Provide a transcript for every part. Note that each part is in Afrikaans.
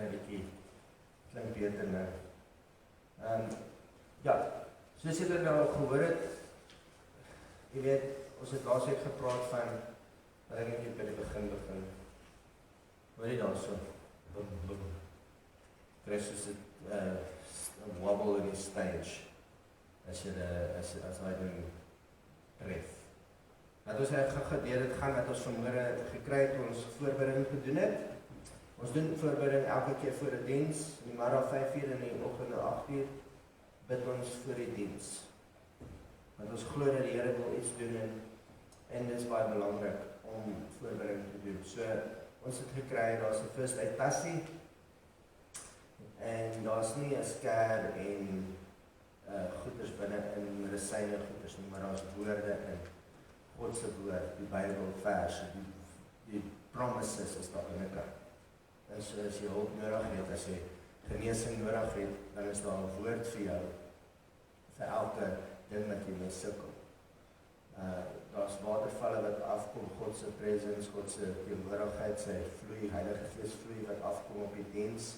klein bietjie klink beter nou. Ja, soos julle nou al gehoor het, jy weet, ons het laasweek gepraat van, wat ek net by die begin. Hoor jy daar so? Krijg soos een wobble in die stage, as hy dan tref. Dat ons gaan gedeeld het gaan, wat ons vanmorgen gekry het, ons voorbereiding gedoen het. Ons doen voorbereiding elke keer voor die diens, in die middag 5:00 en in die oggend 8:00, bid ons voor die diens. Want ons glo dat die Here wil iets doen en dit is baie belangrik om voorbereiding te doen. So, ons het gekry, daar is 'n first aid tassie, en daar is nie 'n skêr en goeders binne in medisyne goeders nie, maar daar is woorde in God se woord, die Bybel verse, die promises is daar binnekant. En so as jy hulp nodig het, as jy genesing nodig het, dan is daar 'n woord vir jou, vir elke ding wat jy mee sukkel. Daar is watervalle wat afkom, God se presence, God se teenwoordigheid, sy vloei, Heilige Gees vloei wat afkom op die diens.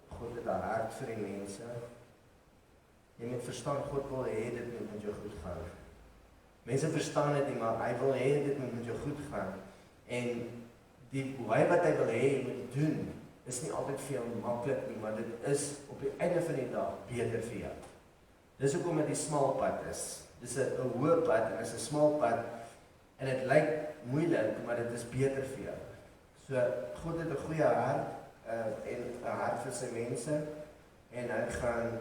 God het 'n hart vir die mense. Jy moet verstaan, God wil hê dit moet met jou goed gaan. Mense verstaan dit nie, maar hy wil hê dit moet met jou goed gaan. En die wat hy wil hê jy moet doen, is nie altyd vir jou maklik nie, maar dit is op die einde van die dag beter vir jou. Dis hoekom dit die smal pad is. Dis 'n hoë pad en is 'n smal pad en dit lyk moeilik, maar dit is beter vir jou. So God het 'n goeie hart en 'n hart vir sy mense en hy gaan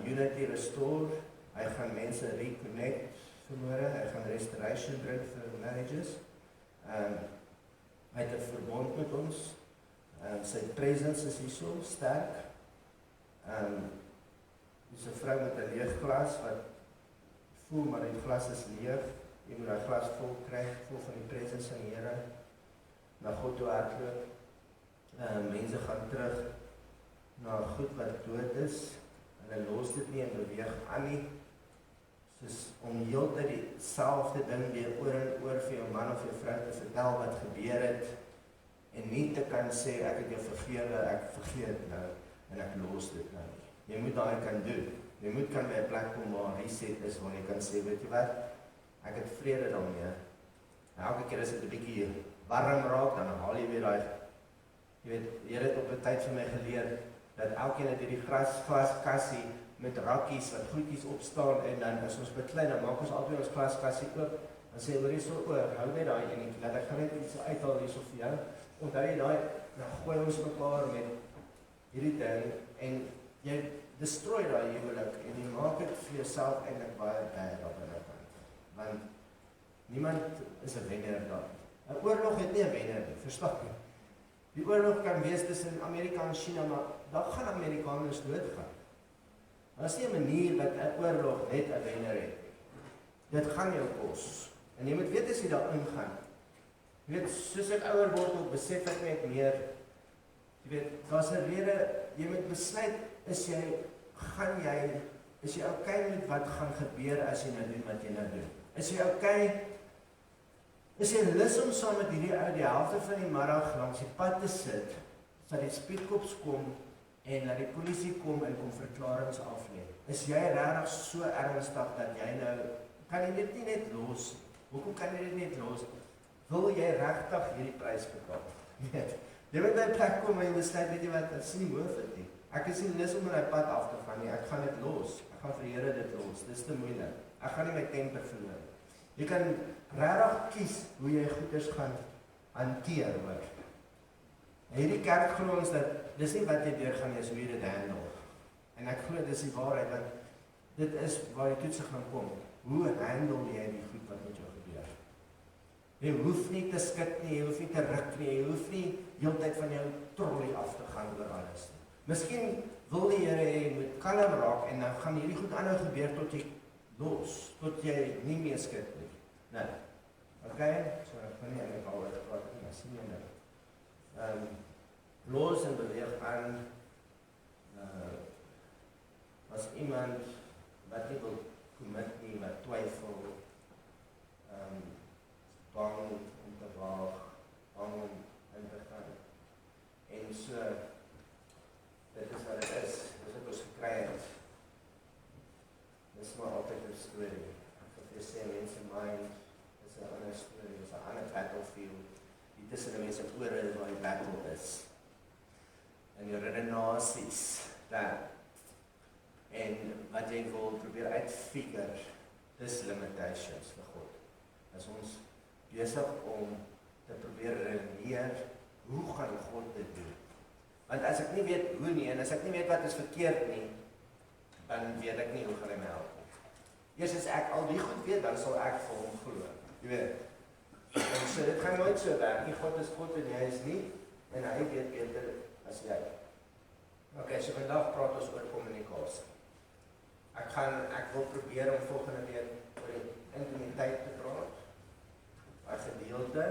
unity restore, hy gaan mense reconnect vanmôre, hy gaan restoration bring vir marriages. Hy het 'n verbond met ons. Sy presence is hier so sterk. Dis 'n vrou met 'n leeg glas wat voel maar die glas is leeg. Jy moet daai glas vol kry, vol van die presence van die Here. Na God toe hardloop. Mense gaan terug na goed wat dood is. Hulle los dit nie en beweeg aan nie. Soos om heeltyd dieselfde ding weer oor en oor vir jou man of jou vrou te vertel wat gebeur het en nie te kan sê ek het jou vergewe, ek vergeet nou en ek los dit nou nie. Jy moet daai kan doen. Jy moet kan by 'n plek kom waar reset is waar jy kan sê, weet jy wat, ek het vrede daarmee. Elke keer as dit 'n bietjie warm raak, dan haal jy weer daai, jy weet, die Here het op 'n tyd vir my geleer dat elkeen het hierdie glaskassie met rakkies wat goedjies opstaan en dan as ons beklei, dan maak ons altyd ons glaskassie oop, dan sê hoor hierso hou net daai enetjie, dat ek gaan net iets uithaal hierso vir jou. Onthou jy daai, dan gooi ons mekaar met hierdie ding en jy destroy daai huwelik en jy maak dit vir jouself eintlik baie bad op 'n kant. Want niemand is 'n wenner daar. 'n Oorlog het nie 'n wenner nie, verstaan jy? Die oorlog kan wees tussen Amerika en China, maar daar gaan Amerikaners doodgaan. Daar is nie 'n manier dat 'n oorlog net 'n wenner het. Dit gaan jou kos. En jy moet weet as jy daar ingaan. Jy weet, soos ek ouer word, ook besef ek net meer, jy weet, daar's 'n rede, jy moet besluit, is jy okay met wat gaan gebeur as jy nou doen wat jy nou doen? Is jy okay? Is jy lus om saam met hierdie ou die helfte van die middag langs die pad te sit, dat die speedkops kom en dat die polisie kom en kom verklaringe aflê? Is jy regtig so ernstig dat jy nou, kan jy dit nie net los? Hoekom kan jy dit net los? Wil jy regtig hierdie prys betaal? Weet, jy moet by 'n plek kom en jy besluit, weet jy wat, dit is nie worth it nie. Ek is nie lus om in die pad af te gaan nie, ek gaan dit los. Ek gaan vir die Here dit los, dis te moeilik. Ek gaan nie my temper verloor. Jy kan regtig kies hoe jy goeders gaan hanteer, hoor. En hierdie kerk glo ons dat, dis nie wat jy deurgaan is, hoe jy dit handle. En ek glo dis die waarheid, want dit is waar die toetse gaan kom. Hoe handle jy die goed wat met jou gebeur? Jy hoef nie te skit nie, jy hoef nie te ruk nie, jy hoef nie heeltyd van jou trollie af te gaan oor alles nie. Miskien wil die Here hê jy moet kalm raak en dan gaan hierdie goed aanhou gebeur tot jy los, tot jy nie meer skit nie. Nou, okay, so ek kan nie eintlik al wat nie, as nie nou. Los en beweeg aan, as iemand wat nie wil commit nie, wat twyfel, bang om te waag, bang om in te gaan. En So, dit is wat dit is. Dis wat ons gekry het. Dis maar altyd 'n storie. As jy sê mense mind, is 'n ander storie, is 'n ander battlefield. Die tussen die mense ore is waar die battle is. En die redenasies daar. En wat jy wil probeer uitfigure, dis limitations vir God. As ons besig om te probeer redeneer, hoe gaan God dit doen? Want as ek nie weet hoe nie, en as ek nie weet wat is verkeerd nie, dan weet ek nie hoe gaan hy my help nie. Eers as ek al die goed weet, dan sal ek vir hom glo. Jy weet. En so, dit gaan nooit so werk nie. God is God en jy is nie, en hy weet beter as jy. Ok, so vandag praat ons oor kommunikasie. Ek wil probeer om volgende week oor die intimiteit te praat. 'n gedeelte,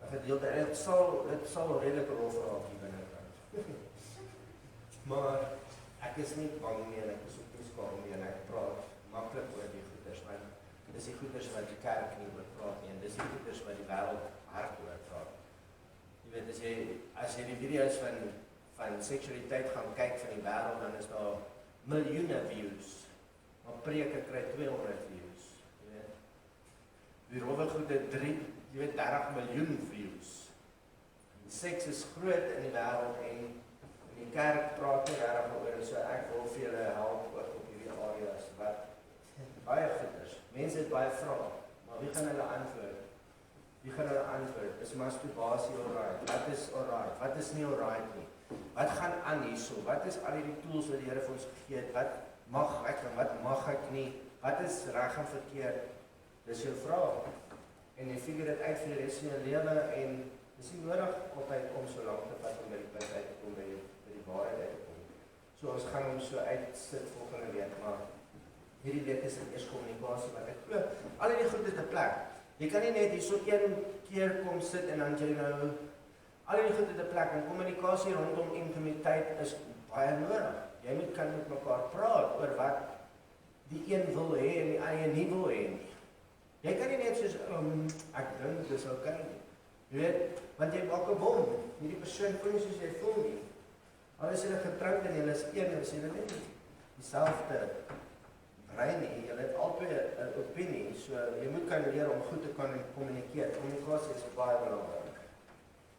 en dit sal redelik rol vraag hier binnekant. Maar ek is nie bang nie en ek is ook nie skaam nie en ek praat maklik oor die goeders, want dis die goeders wat die kerk nie oor praat nie en dis die goeders wat die wêreld hard oor praat. Jy weet, as jy die video's van seksualiteit gaan kyk van die wêreld, dan is daar miljoene views, maar preke kry 200 views, jy weet. Die rowwegoede 30 miljoen views. Die seks is groot in die wêreld en die kerk praat nie regtig oor, so ek wil vir julle help ook op hierdie areas, wat baie goeders, mense het baie vrae, maar wie gaan hulle antwoord? Is masturbasie alright? Wat is alright? Wat is nie alright nie? Wat gaan aan hierso? Wat is al die tools wat die Here vir ons gegee het? Wat mag ek en wat mag ek nie? Wat is reg en verkeerd? Dis jou vraag. En jy figure dit uit vir die res van jou lewe en dis nie nodig altyd om so lank te vat om by die punt uit te kom, by die waarheid uit te kom. So ons gaan hom so uitsit volgende week, maar hierdie week is dit eers kommunikasie wat ek glo. Al die goed het 'n plek. Jy kan nie net hier so een keer kom sit en dan jy nou al die goed het 'n plek, en kommunikasie rondom intimiteit is baie nodig. Jy moet kan met mekaar praat oor wat die een wil hê en die ander nie wil hê nie. Jy kan nie net soos, ek dink dis okay nie. Jy weet, want jy maak 'n bom. Hierdie persoon voel nie soos jy voel nie. Al is hulle getroud en hulle is een, en sê hulle net dieselfde brein nie. Hulle het albei 'n opinie, so jy moet kan leer om goed te kan kommunikeer. Kommunikasie is baie belangrik.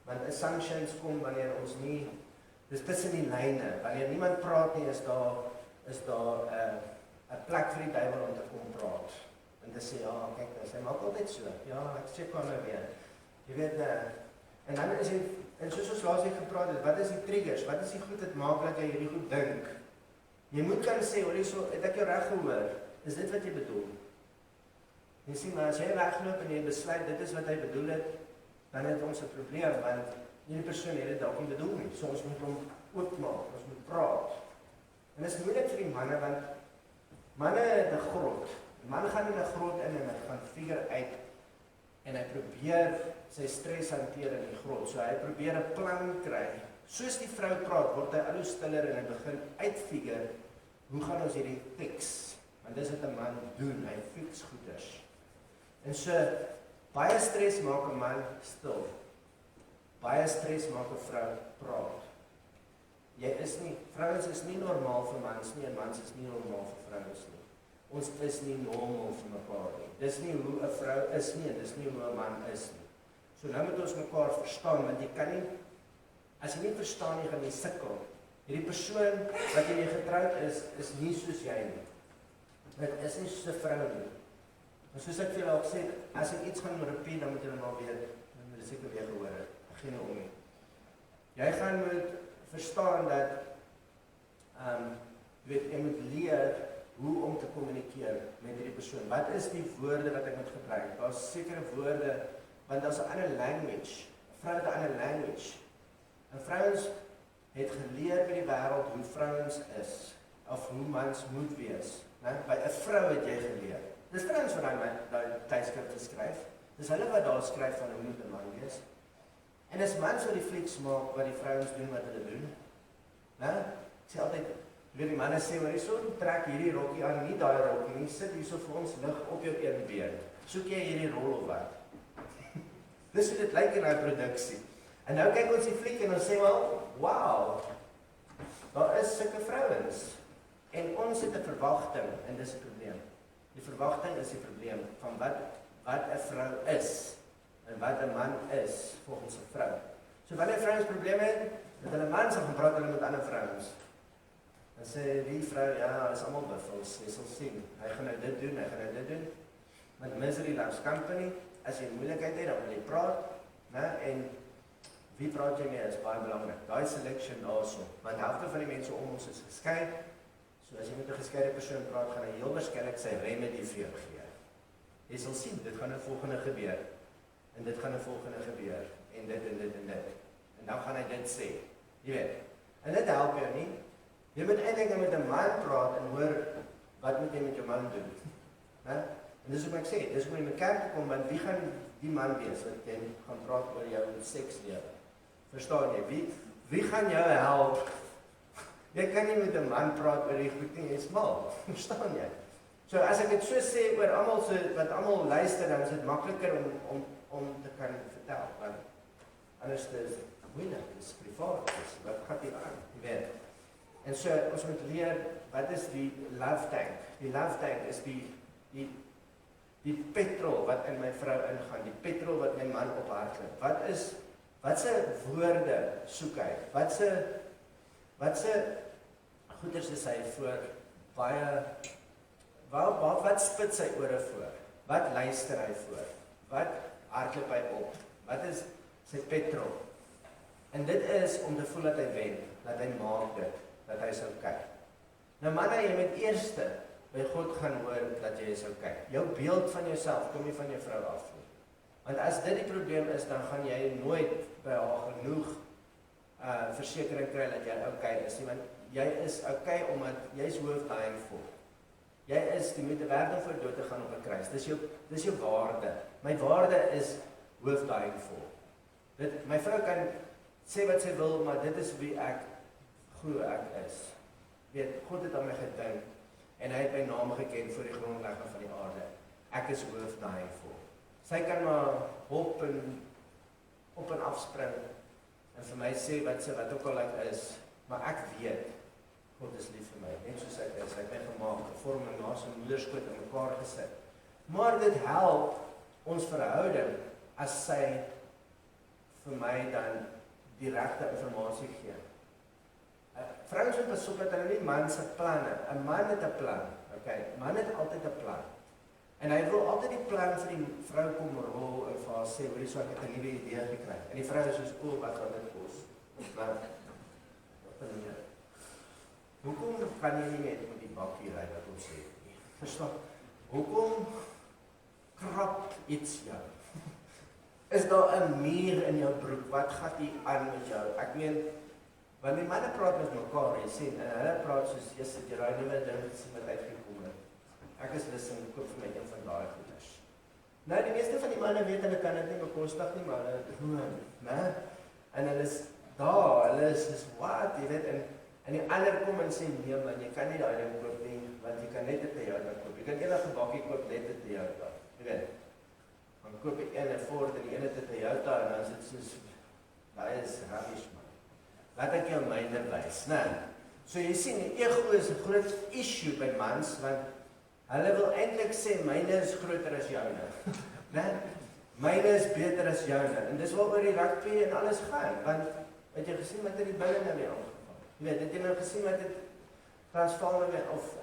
Want assumptions kom wanneer ons nie, dis tussen die lyne, wanneer niemand praat nie, is daar 'n plek vir die duiwel om te kom praat. En te sê, ja, kyk, hy maak altyd so, ja, ek sê kan nou weer. Jy weet, en dan is dit, en soos ons laas gepraat het, wat is die triggers, wat is die goed wat maak dat jy hierdie goed dink? Jy moet kan sê, hoor, het ek jou reg gehoor, is dit wat jy bedoel? Jy sê, maar as jy wegloop en jy besluit, dit is wat hy bedoel het, dan het ons 'n probleem, want die persoon het dit dalk nie bedoel nie, so ons moet hom oopmaak, ons moet praat. En dit is moeilik vir die manne, want manne het 'n grot. Die man gaan in 'n grot in en hy gaan figure uit en hy probeer sy stres hanteer in die grot. So hy probeer 'n plan kry. Soos die vrou praat, word hy al hoe stiller en hy begin uitfigure, hoe gaan ons hierdie fix? Want dis wat 'n man doen, hy fix goeders. En so, baie stres maak 'n man stil. Baie stres maak 'n vrou praat. Vrouens is nie normaal vir mans nie, en mans is nie normaal vir vrouens nie. Ons is nie normaal vir mekaar nie. Dis nie hoe 'n vrou is nie, en dis nie hoe 'n man is nie. So nou moet ons mekaar verstaan, want jy kan nie, as jy nie verstaan nie, gaan jy sukkel. Hierdie persoon wat jy getroud is nie soos jy nie. Dit is nie soos 'n vrou nie. En soos ek vir julle al gesê, as ek iets gaan repeat, dan moet julle maar weet, dan moet jy seker weer gehoor het. Geen om nie. Jy gaan moet verstaan dat, jy moet leer hoe om te kommunikeer met hierdie persoon. Wat is die woorde wat ek moet gebruik? Daar is sekere woorde, want daar is 'n ander language. 'n Vrou het 'n ander language. En vrouens het geleer by die wêreld hoe vrouens is, of hoe mans moet wees. By 'n vrou het jy geleer. Dis vrouens wat daai tydskrifte skryf. Dis hulle wat daar skryf van hoe moet 'n man wees. En as mans wat die flieks maak, wat die vrouens doen wat hulle doen. Ek sê altyd, die manne sê, maar jy trek hierdie rokkie aan, nie daai rokkie nie, sit hierso vir ons lig op jou een been. Soek jy hierdie rol of wat? Dis hoe dit lyk in daai produksie. En nou kyk ons die fliek en ons sê, wel, wow, daar is sulke vrouens. En ons het 'n verwagting, en dis 'n probleem. Die verwagting is die probleem van wat 'n vrou is, en wat 'n man is, volgens 'n vrou. So wanneer vrouens probleme het, met hulle mans, dan gaan praat hulle met ander vrouens. Dan sê die vrou, ja, is allemaal buffels, jy sal sien, hy gaan nou dit doen, hy gaan nou dit doen. Want misery loves company, as jy moeilikheid het, dan wil jy praat, en wie praat jy mee is baie belangrik. Daai selection daarso, want helfte van die mense om ons is geskei, so as jy met 'n geskeide persoon praat, gaan hy heel waarskynlik sy remedie vir jou gee. Jy sal sien, dit gaan 'n volgende gebeur, en dit gaan 'n volgende gebeur, en dit en dit en dit. En dan gaan hy dit sê, jy weet. En dit help jou nie. Jy moet eintlik met 'n man praat en hoor wat moet jy met jou man doen. En dis wat ek sê, dis hoe jy met kerk toe kom, want wie gaan die man wees wat jy gaan praat oor jou sekslewe? Verstaan jy? Wie gaan jou help? Jy kan nie met 'n man praat oor die goed nie, jy's mal. Verstaan jy? So as ek dit so sê oor almal wat almal luister, dan is dit makliker om te kan vertel, want anders is dit moeilik, is privaat, wat gaan hier aan, jy weet. En so, ons moet leer, wat is die love tank? Die love tank is die petrol wat in my vrou ingaan, die petrol wat my man op haar klip. Wat se woorde soek hy? Wat se goeders is hy voor baie, wat spit sy ore voor? Wat luister hy voor? Wat hardloop hy op? Wat is sy petrol? En dit is om te voel dat hy wen, dat hy maak dit, dat hy sal kyk. Nou manne, jy moet eerste by God gaan hoor dat jy sal kyk. Jou beeld van jouself kom nie van jou vrou af nie. Want as dit die probleem is, dan gaan jy nooit by haar genoeg versekering kry dat jy okay is nie, want jy is okay omdat jy is hoofdying vol. Jy is die moeite werd om voor dood te gaan op 'n kruis. Dis jou waarde. My waarde is hoofdying vol. My vrou kan sê wat sy wil, maar dit is wie ek glo ek is. Weet, God het aan my gedink en hy het my naam geken voor die grondlegging van die aarde. Ek is hoofdying vol. Sy kan maar hop en op en afspring en vir my sê wat ook al ek is, maar ek weet God is lief vir my, net soos ek is. Hy het my gemaak, gevorm en na sy moederskoot in mekaar gesit. Maar dit help ons verhouding as sy vir my dan die regte informasie gee. Vrouens moet besoek dat hulle nie man se planne. 'n Man het 'n plan, okay? 'n Man het altyd 'n plan. En hy wil altyd die plan vir die vrou kom rol en vir haar sê, hoor jy, so ek het 'n nuwe idee gekry. En die vrou is soos, wat gaan dit kos? Hoekom kan jy nie met die bakkie ry wat ons sê? Verstaan? Hoekom krap iets jou? Is daar 'n muur in jou broek? Wat gaan hier aan met jou? Ek meen, wanneer die manne praat met mekaar, jy sien, en hulle praat soos, jy sit, jy raai nuwe ding wat uitgekom het. Ek is lus om koop vir my een van daai goeders. Nou, die meeste van die manne weet, hulle kan dit nie bekostig nie, maar hulle droom, né? En hulle is daar, hulle is wat, jy weet, en die ander kom en sê, nee man, jy kan nie daai ding koop nie, want jy kan net 'n Toyota koop. Jy kan enige bakkie koop, net 'n Toyota, jy weet. Dan koop ek een Ford en die ene 'n Toyota, en dan is dit soos, daai is rubbish man. Laat ek jou myne wys, né? So jy sien, die ego is 'n groot issue by mans, want hulle wil eintlik sê, myne is groter as joune, né? Myne is beter as joune, en dis waaroor die rugby en alles gaan, want het jy gesien wat het die binne nou weer aangeval? Jy weet, het jy nou gesien wat het Transvaal nou weer, of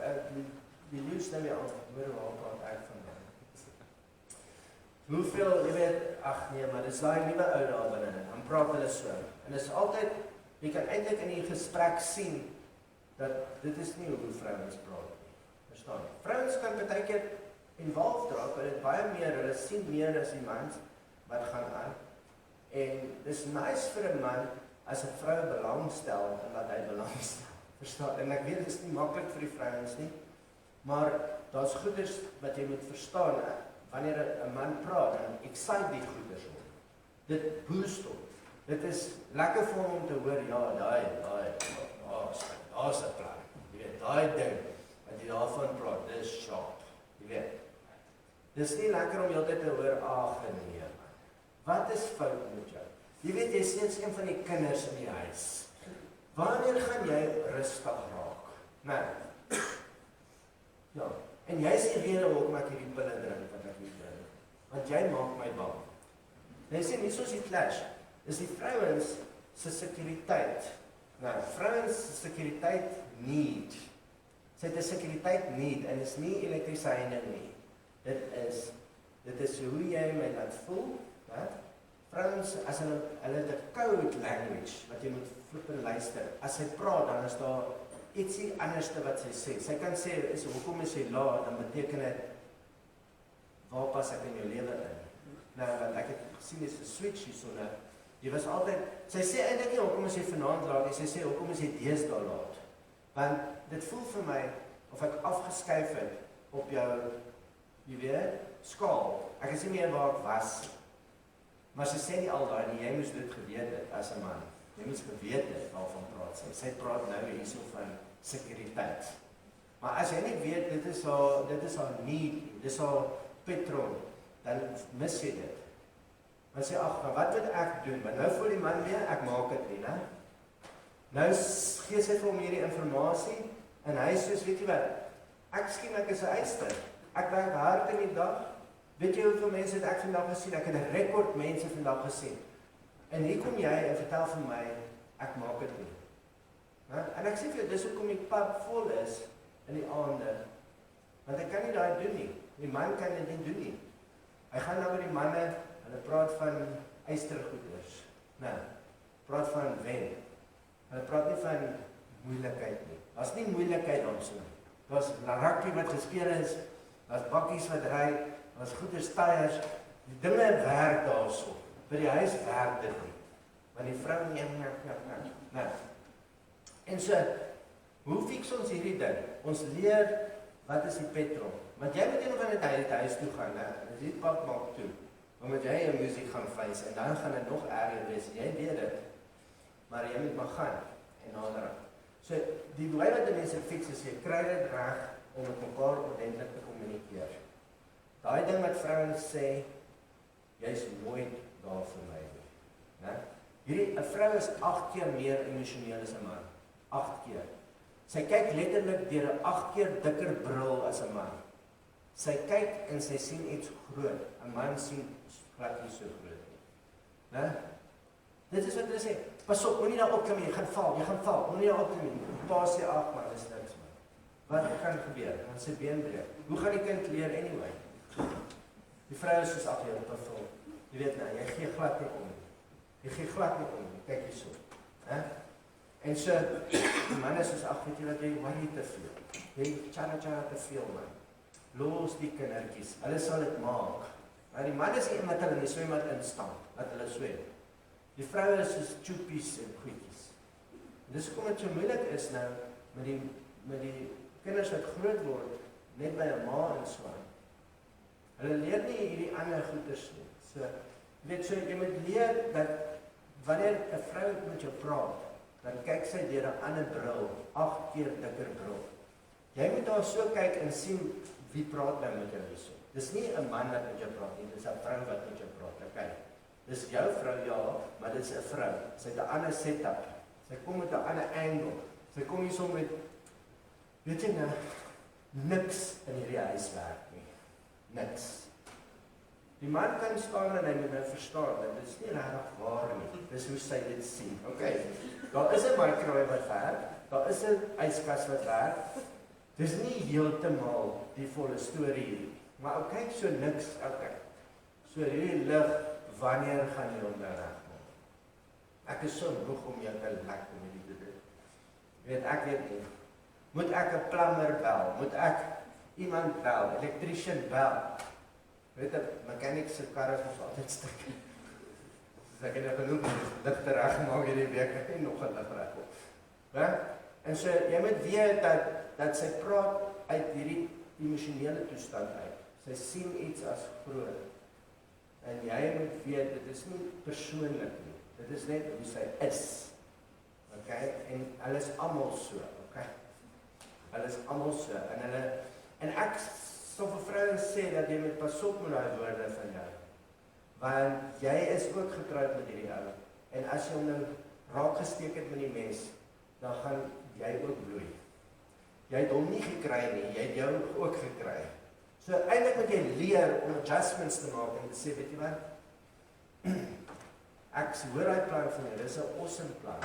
die Leeuws nou weer aangeval, waar praat ek van my? Hoeveel, jy weet, ag nee, maar dis daai nuwe ou daar binne, dan praat hulle so, en dis altyd, jy kan eintlik in die gesprek sien, dat dit is nie hoe vrouens praat nie, verstaan? Vrouens kan baie keer involved raak, hulle het baie meer, hulle sien meer as die mans, wat gaan aan, en dis nice vir 'n man, as 'n vrou belangstel, en wat hy belangstel, verstaan? En ek weet, dit is nie maklik vir die vrouens nie, maar daar's goeders wat jy moet verstaan, wanneer 'n man praat, en excite die goeders op, dit boost op, dit is lekker vir hom om te hoor, ja, daar's 'n plan, jy weet, daai ding, wat jy daarvan praat, dis sharp, jy weet. Dis nie lekker om heeltyd te hoor, ag nee man, wat is fout met jou? Jy weet, jy is steeds een van die kinders in die huis. Wanneer gaan jy rustig raak? Nou, ja, en jy is die rede hoekom ek hierdie pille drink wat ek nie drink. Want jy maak my bang. Jy sê nie soos die clash, is die vrouens se sekuriteit. Nou, vrouens se sekuriteit need. Sy het 'n sekuriteit need en is nie elektrisyne nie. Dit is hoe jy my laat voel, né? Vrouens, as hulle het 'n code language wat jy moet flip en luister. As sy praat, dan is daar ietsie anderste wat sy sê. Sy kan sê, hoekom is jy laat, dan beteken dit, waar pas ek in jou lewe in? Nou, wat ek het gesien is 'n switch hierso, nou. Jy was altyd, sy sê eintlik nie, hoekom is jy vanaand laat, sy sê, hoekom is jy deesdae laat? Want dit voel vir my, of ek afgeskuif het op jou, jy weet, skaal. Ek is nie meer waar ek was. Maar sy sê nie al daai nie, jy moes dit geweet het as 'n man. Jy moes geweet het waarvan praat sy. Sy praat nou hierso van sekuriteit. Maar as jy nie weet, dit is haar need, dit is haar petrol, dan mis jy dit. Dan sê, ag, wat moet ek doen? Maar nou voel die man weer, ek maak dit nie, né? Nou gee sy vir hom hierdie inligting en hy sê, weet jy wat? Ek is 'n eister. Ek werk hard in die dag. Weet jy hoeveel mense het ek vandag gesien? Ek het 'n rekord mense vandag gesien. En hier kom jy en vertel vir my, ek maak dit nie. En ek sê vir jou, dis hoekom die pub vol is in die aande. Want hy kan nie daai doen nie. Die man kan dit nie doen nie. Hy gaan nou met die manne, hulle praat van eystergoeders. Praat van wen. Hulle praat nie van moeilikheid nie. Daar's nie moeilikheid daarso nie. Daar's rugby wat gespeel is, daar's bakkies wat ry, daar's goeders tyres. Die dinge werk daarso. By die huis werk dit nie. Want die vrou nie. En so, hoe fix ons hierdie ding? Ons leer, wat is die petrol? Want jy moet een van die huis toe gaan, as die pap maak toe, dan moet jy jou musiek gaan vleis, en dan gaan dit nog erger wees, jy weet dit, maar jy moet maar gaan, en nader. So, die way wat die mense fix is, jy kry dit reg, om met mekaar ordentlik te kommunikeer. Daai ding wat vrouens sê, jy is nooit daar vir my nie. 'n vrou is 8 keer meer emosioneel as 'n man. 8 keer. Sy kyk letterlik deur 'n 8 keer dikker bril as 'n man. Sy kyk en sy sien iets groot. 'n Man sien glad nie so groot nie. Dit is wat hulle sê. Pas op, moenie daar opklim nie, jy gaan val, moenie daar opklim nie. Pa sê, ag man, dis niks man. Wat kan gebeur? Dan sy been breek. Hoe gaan die kind leer anyway? Die vrou is soos ag jy op 'n film. Jy weet nou, jy gee glad nie om. Kyk hierso. En so, die man is soos ag, weet jy wat, jy worry te veel. Jy tjara te veel man. Los die kindertjies, hulle sal dit maak. Maar die man is nie iemand hulle in die swembad instamp, dat hulle swem. Die vrou is soos choepies en goedjies. Dis hoekom dit so moeilik is nou, met die kinders wat groot word, net by 'n ma en swaan. Hulle leer nie hierdie ander goeders nie. So, weet so, jy moet leer dat, wanneer 'n vrou met jou praat, dan kyk sy deur 'n ander bril, 8 keer dikker bril. Jy moet daar so kyk en sien, wie praat nou met jou hierso. Dis nie 'n man wat met jou praat nie, dis 'n vrou wat met jou praat, okay. Dis jou vrou, ja, maar dis 'n vrou. Sy het 'n ander setup. Sy kom met 'n ander angle. Sy kom hierso met, weet jy nou, niks in hierdie huis werk nie. Niks. Die man kan staan en hy moet nou verstaan, dat dit is nie regtig waar nie. Dis hoe sy dit sien. Okay. Daar is 'n microwave wat werk, daar is 'n yskas wat werk. Dis nie heeltemal die volle storie hier. Maar okay, so niks, okay. So hierdie lig, wanneer gaan jy hom regmaak? Ek is so moeg om jou te lek om hierdie te doen. Ek weet nie. Moet ek 'n plumber bel? Moet ek iemand bel? Elektriesien bel? Weet jy, mechanics se karre is altyd stuk. Dus ek het genoeg ligte reggemaak hierdie week, ek het nog 'n lig regop. En so, jy moet weet dat sy praat uit hierdie emosionele toestand uit. Sy sien iets as groot. En jy moet weet, dit is nie persoonlik nie. Dit is net hoe sy is. Okay? En hulle is almal so, okay? Hulle is almal so. En ek sal vir vrouens sê dat jy moet pas op met daai woorde van jou. Want jy is ook getroud met hierdie ou. En as jy hom nou raak gesteek het met die mes, dan gaan jy ook bloei. Jy het hom nie gekry nie, jy het jou ook gekry. So eintlik moet jy leer om adjustments te maak en te sê, weet jy wat? Ek hoor die plan van jy, dis 'n awesome plan.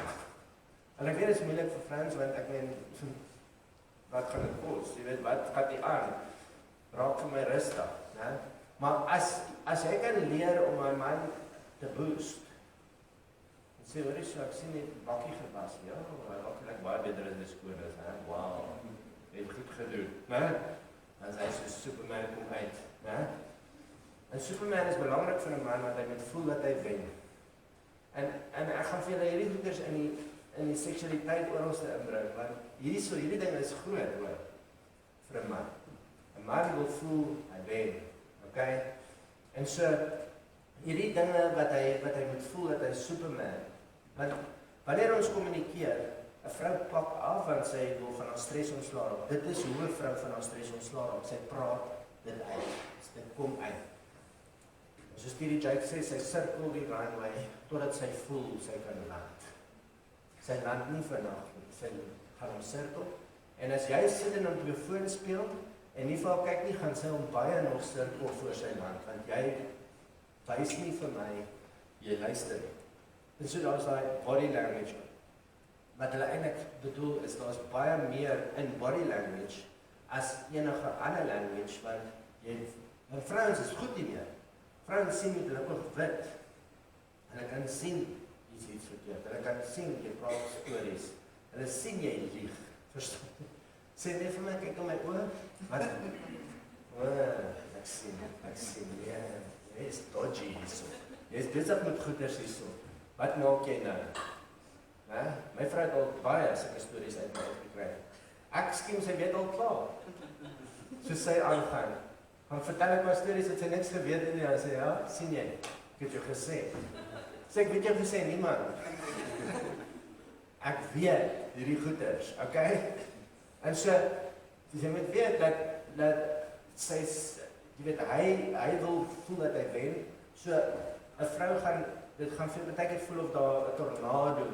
En ek weet dit is moeilik vir vrouens, want ek meen, wat gaan dit kos? Jy weet, wat gaan die aan? Raak vir my rustig, né? Maar as jy kan leer om my man te boost, en sê, hoor jy so, ek sien net bakkie gewas, ja, hy raak baie beter as die skoon is, hè? Wow, jy het goed gedoen, né? Dan hy so Superman kom uit, né? En Superman is belangrik vir 'n man, want hy moet voel dat hy wen. En ek gaan vir julle hierdie goeders in die seksualiteit oralste inbring, want hierdie ding is groot, hoor, vir 'n man. 'n Man wil voel, hy wen, okay? En so, hierdie dinge wat hy moet voel, dat hy Superman, want wanneer ons kommunikeer, 'n vrou pak af, want sy wil van haar stres ontslaa raak. Dit is hoe 'n vrou van haar stres ontslaa raak, sy praat dit uit, dit kom uit. Soos die Jaco sê, sy sirkel die runway, totdat sy voel, sy kan land. Sy land nie vanaf nie, sy gaan hom sirkel. En as jy sit en hom telefoon speel, en nie vir haar kyk nie, gaan sy hom baie nog sirkel voor sy land, want jy wys nie vir my, jy luister nie. En so daar is die body language. Wat hulle eintlik bedoel is, daar is baie meer in body language, as enige ander language, want en vrouens is goed hiermee. Vrouens sien met hulle ook wit. Hulle kan sien, jy sê iets verkeerd. Hulle kan sien, jy praat stories. Hulle sien jy lieg. Verstaan? Sê net vir my, kyk in my oë. Wat? Ek sien, jy is dodgy hierso. Jy is besig met goeders hierso. Wat maak jy nou? My vrou het al baie sulke stories uit my gekry. Ek skiem, sy weet al klaar. So sy aangaan. Dan vertel ek my stories, dat sy niks geweet het nie. Hy sê, ja, sien jy, ek het jou gesê. Sê, ek weet jou gesê, niemand. Ek weet hierdie goeders, okay? En so, jy moet weet dat sy, jy weet, hy wil voel dat hy wen. So, 'n vrou gaan, dit gaan veel beteken voel of daar 'n tornado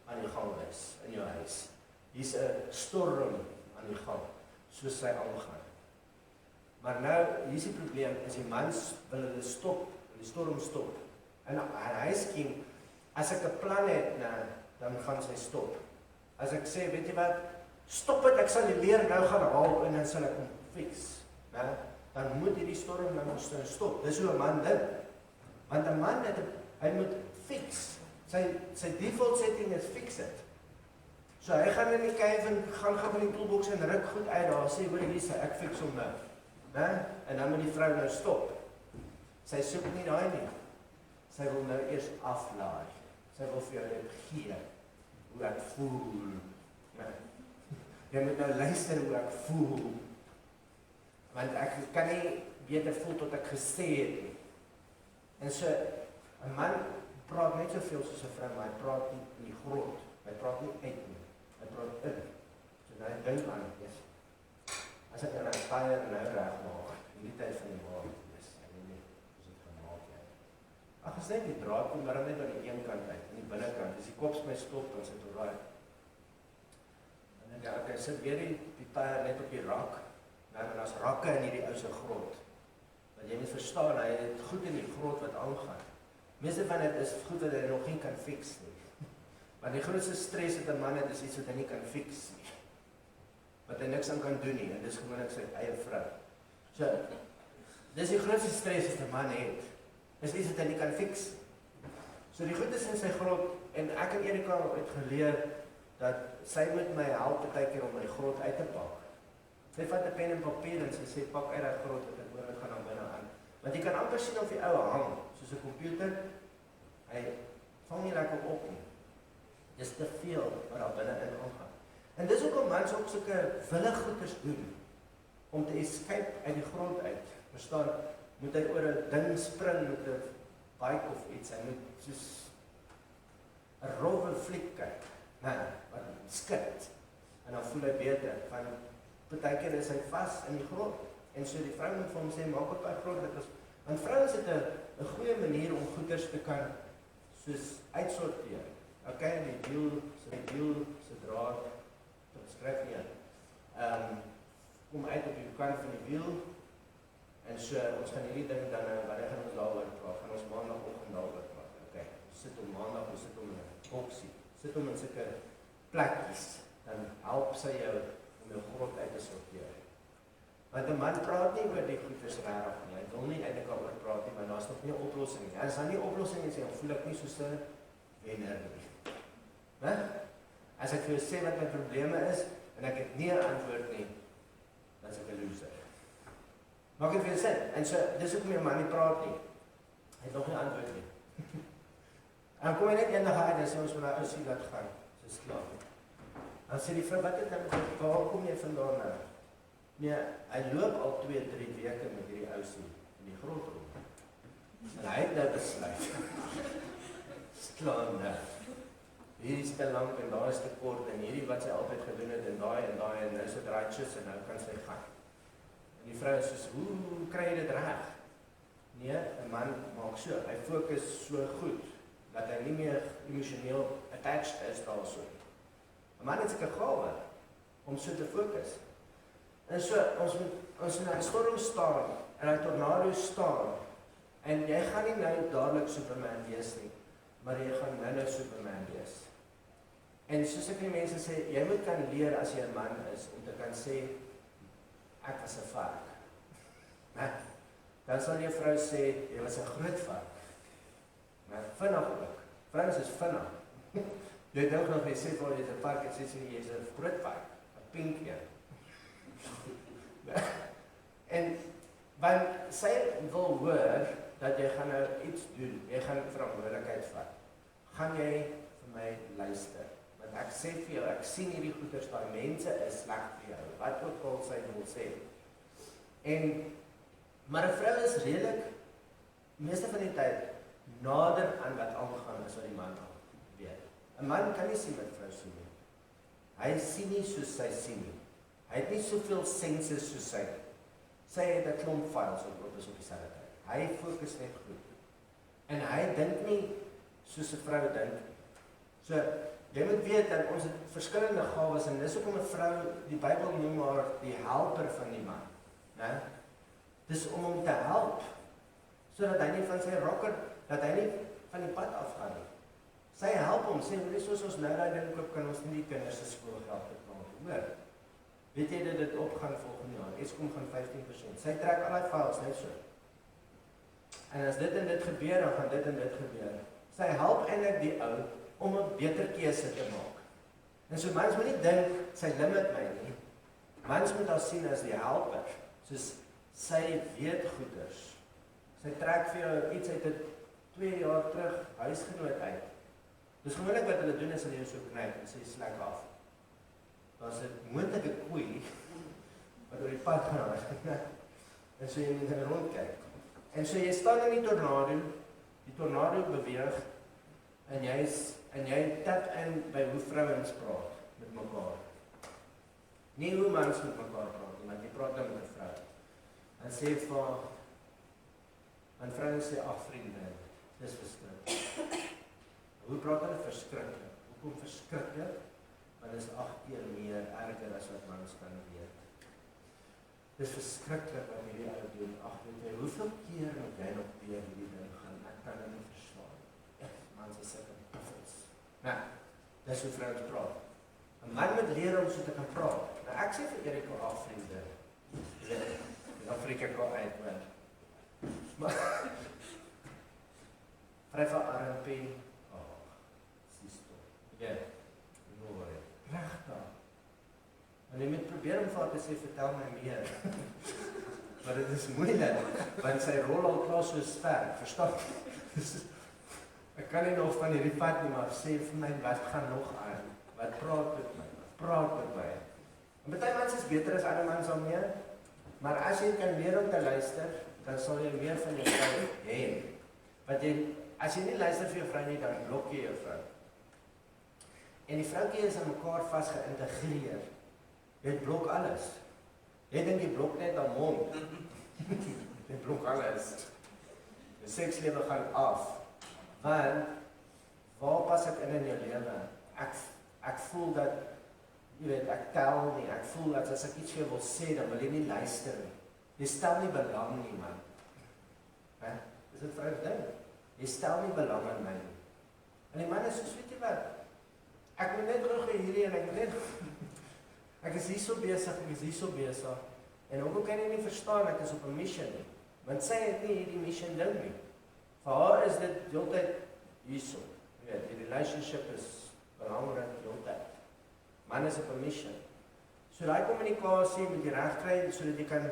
aan die gang is in jou huis. Hier's 'n storm aan die gang, soos sy aangaan. Maar nou, hier's die probleem, is die mans wil hulle stop, die storm stop. En hy skiem, as ek 'n plan het, dan gaan sy stop. As ek sê, weet jy wat, stop het, ek sal die leer nou gaan haal en dan sal ek hom fix. Dan moet hierdie storm nou stop. Dis hoe 'n man dink. Want 'n man, hy moet fix. Sy default setting is fix it. So hy gaan in die cave en gaan in die toolbox en ruk goed uit daar, sê, hoor Lisa, ek fix hom nou. En dan moet die vrou nou stop. Sy soek nie daai nie. Sy wil nou eers aflaai. Sy wil vir jou net gee hoe ek voel. Jy moet nou luister hoe ek voel. Want ek kan nie beter voel tot ek gesê het nie. En so, 'n man praat net soveel soos 'n vrou, maar hy praat nie in die grond. Hy praat nie uit nie. Hy praat in. So nou dink aan dit. As ek nou baie nou reg maak, in die tyd van die maand, ek weet nie, hoe dit gaan maak, Ag, as net die draad kom maar net aan die een kant uit, aan die binnekant, as die kop my stop, dan sit het raai. En dan ek sit weer die tyre net op die rak, en as rakke in die ouse grond. Want jy moet verstaan, hy het goed in die grond wat aangaan. Meeste van dit is goed wat hy nog nie kan fix nie. Want die grootste stres wat 'n man het, is iets wat hy nie kan fix nie. Wat hy niks aan kan doen nie, en dis gewoonlik sy eie vrou. So, dis die grootste stres wat 'n man het, is iets wat hy nie kan fix. So die goed is in sy grond, en ek en Erika het geleer, dat sy moet my help partykeer om my grond uit te pak. Sy vat 'n pen en papier en sy sê, pak uit die grond, en ek hoor, ek gaan dan binne aan. Want jy kan amper sien of die ou hang, soos 'n computer, hy vang nie lekker op nie. Dis te veel wat daar binne in aangaan. En dis ook om mans ook sulke willige goeders doen, om te escape uit die grond uit. Verstaan, moet hy oor 'n ding spring met 'n bike of iets, hy moet soos 'n rowwe fliek kyk, wat skit, en dan voel hy beter, van partykeer is hy vas in die grond, en so die vrou moet vir hom sê, maak op die grond, want vrouens het 'n goeie manier om goeders te kan soos uitsorteer. Okay, die wiel, se draad, skryf nie in. Kom uit op die kant van die wiel, en so, ons gaan hierdie ding dan, wanneer gaan ons daaroor praat, gaan ons maandagoggend daaroor praat. Okay, ons sit om maandag, ons sit om in 'n boksie, sit om in sulke plekkies, dan help sy jou om jou grond uit te sorteer. Want 'n man praat nie oor die goeders regtig nie, hy wil nie eintlik daaroor praat nie, maar daar's nog nie 'n oplossing nie. As daar nie 'n oplossing is, dan voel ek nie soos 'n wenner nie. Né? As ek vir jou sê wat my probleme is, en ek het nie 'n antwoord nie, dan is ek 'n loser. Maak dit vir jou sin? En so, dis hoekom my man nie praat nie. Hy het nog nie antwoord nie. En kom hy net eendag uit, en sê ons van nou ousie laat gaan, so is klaar. Dan sê die vrou, wat het dan, waar kom jy vandaan nou? Nee, hy loop al 2-3 weke met hierdie ousie in die grond rond. En hy het nou besluit. Is klaar nou. Hierdie is te lank en daar is te kort en hierdie wat sy altyd gedoen het en daai en nou is dit righteous en nou kan sy gaan. En die vrou is soos, hoe kry jy dit reg? Nee, 'n man maak so, hy fokus so goed, dat hy nie meer emosioneel attached is daarso. 'n Man het seker gawe om so te fokus. En so, ons in 'n storm staan, en 'n tornado staan, en jy gaan nie nou dadelik Superman wees nie, maar jy gaan nou Superman wees. En soos ek die mense sê, jy moet kan leer as jy 'n man is, om te kan sê, ek was 'n vark. Nee, dan sal jou vrou sê, jy was 'n groot vark. Maar vinnig ook. Vrouens is vinnig. Jy het ook nog gesê, vir jy is 'n vark, en sê jy is 'n groot vark, 'n pink een. En, want sy wil hoor, dat jy gaan nou iets doen, jy gaan verantwoordelikheid vat. Gaan jy vir my luister? Want ek sê vir jou, ek sien hierdie goeders, daai mense is sleg vir jou, wat ook al sy wil sê. Maar 'n vrou is redelik, meeste van die tyd, nader aan wat aangaan as wat die man al weet. 'n Man kan nie sien wat vrou sien nie. Hy sien nie soos sy sien nie. Hy het nie soveel senses soos sy. Sy het 'n klomp files op dieselfde tyd. Hy fokus net goed. En hy dink nie soos 'n vrou dink. So, jy moet weet dat ons het verskillende gawes en dis hoekom 'n vrou, die Bybel noem haar die helper van die man. Né? Dis om hom te help, sodat hy nie van sy rocker, dat hy nie van die pad afgaan nie. Sy help hom, sê, hoe soos ons nou daai ding koop, kan ons nie die kinders se skoolgeld betaal nie. Hoor, weet jy dat dit opgaan volgende jaar? Eskom gaan 15%. Sy trek al die files net so. En as dit en dit gebeur, dan gaan dit en dit gebeur. Sy help eintlik die ou om 'n beter keuse te maak. En so mens moet nie dink, sy limit my nie. Mens moet haar sien as die helper. Soos, sy weet goeders. Sy trek vir jou iets uit 2 jaar terug, huisgenoot uit. Dis gewoonlik wat hulle doen, is hulle jou so knyp, en sê, slek af. Dan is dit moontlike koei, wat oor die pad gaan, en so jy moet in rondkyk. En so jy staan in die tornado beweeg, en jy tap in by hoe vrouens praat met mekaar. Nie hoe mans met mekaar praat nie, want jy praat dan met 'n vrou. En sê vir, en vrouens sê, ag vriende, dis verskriklik. Hoe praat hulle verskriklik? Hoekom verskriklik? Want dit is 8 keer meer erger as wat mans kan weet. Dis verskriklik wat hierdie ou doen. Ag, weet jy, hoeveel keer moet jy nog weer hierdie ding gaan? Ek kan dit nie verstaan. Mans is sulke buffels. Nou, dis hoe vrouens praat. 'n Man moet leer om so te kan praat. Nou, ek sê vir Erika, ag vriende, in Afrika kom uit, man. Maar, vry van R&P, ja, regtig. En jy moet probeer om vir haar te sê, vertel my meer. Maar dit is moeilik, want sy rol al klaar so sterk, verstaan? Ek kan nie nog van hierdie pad nie, maar sê vir my, wat gaan nog aan? Wat praat met my? En baie mense is beter as ander mans daarmee, maar as jy kan leer om te luister, dan sal jy meer van jou vrou hê. Want as jy nie luister vir jou vrou nie, dan blok jy jou vrou. En die vroukie is aan mekaar vast geïntegreer. Jy blok alles. Jy dink jy blok net aan mond. Jy blok alles. Die sekslewe gaan af. Want waar pas ek in jou lewe? Ek voel dat, jy weet, ek tel nie, ek voel dat as ek iets vir jou wil sê, dan wil jy nie luister nie. Jy stel nie belang nie, man. Is dit vir ding? Jy stel nie belang in my nie. En die man is soos, weet jy wat, ek moet net terug hierdie en ek is hier so besig, en hoekom kan jy nie verstaan, ek is op 'n mission nie, want sy het nie hierdie mission ding nie. Vir haar is dit heeltyd hierso, jy weet, die relationship is belangrik heeltyd. Man is op 'n mission. So daai kommunikasie moet jy regkry, sodat jy kan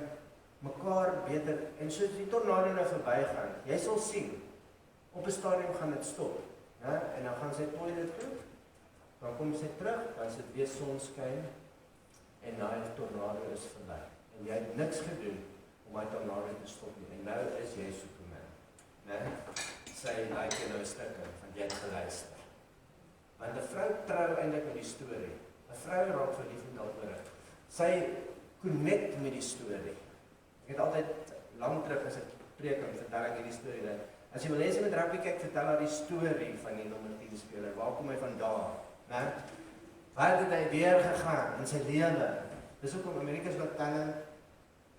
mekaar beter, en soos die tornado nou verbygaan, jy sal sien, op 'n stadium gaan dit stop, en dan gaan sy toilet toe, dan kom sy terug, dan is dit weer sonskyn, en daai tornado is verby. En jy het niks gedoen om daai tornado te stop nie, en nou is jy Superman, sy like jy nou 'n stuk in, want jy het geluister. Want 'n vrou trou eintlik met die storie, 'n vrou raak verlief met daaroor, sy connect met die storie. Ek het altyd, lang terug as ek preek en vertel ek hierdie storie, dat as jy wil hê jy met rugby kyk, vertel haar die storie van die nommer 10 speler, waar kom hy vandaan, waar het hy weer gegaan in sy lewe. Dis ook om Amerika's Got Talent,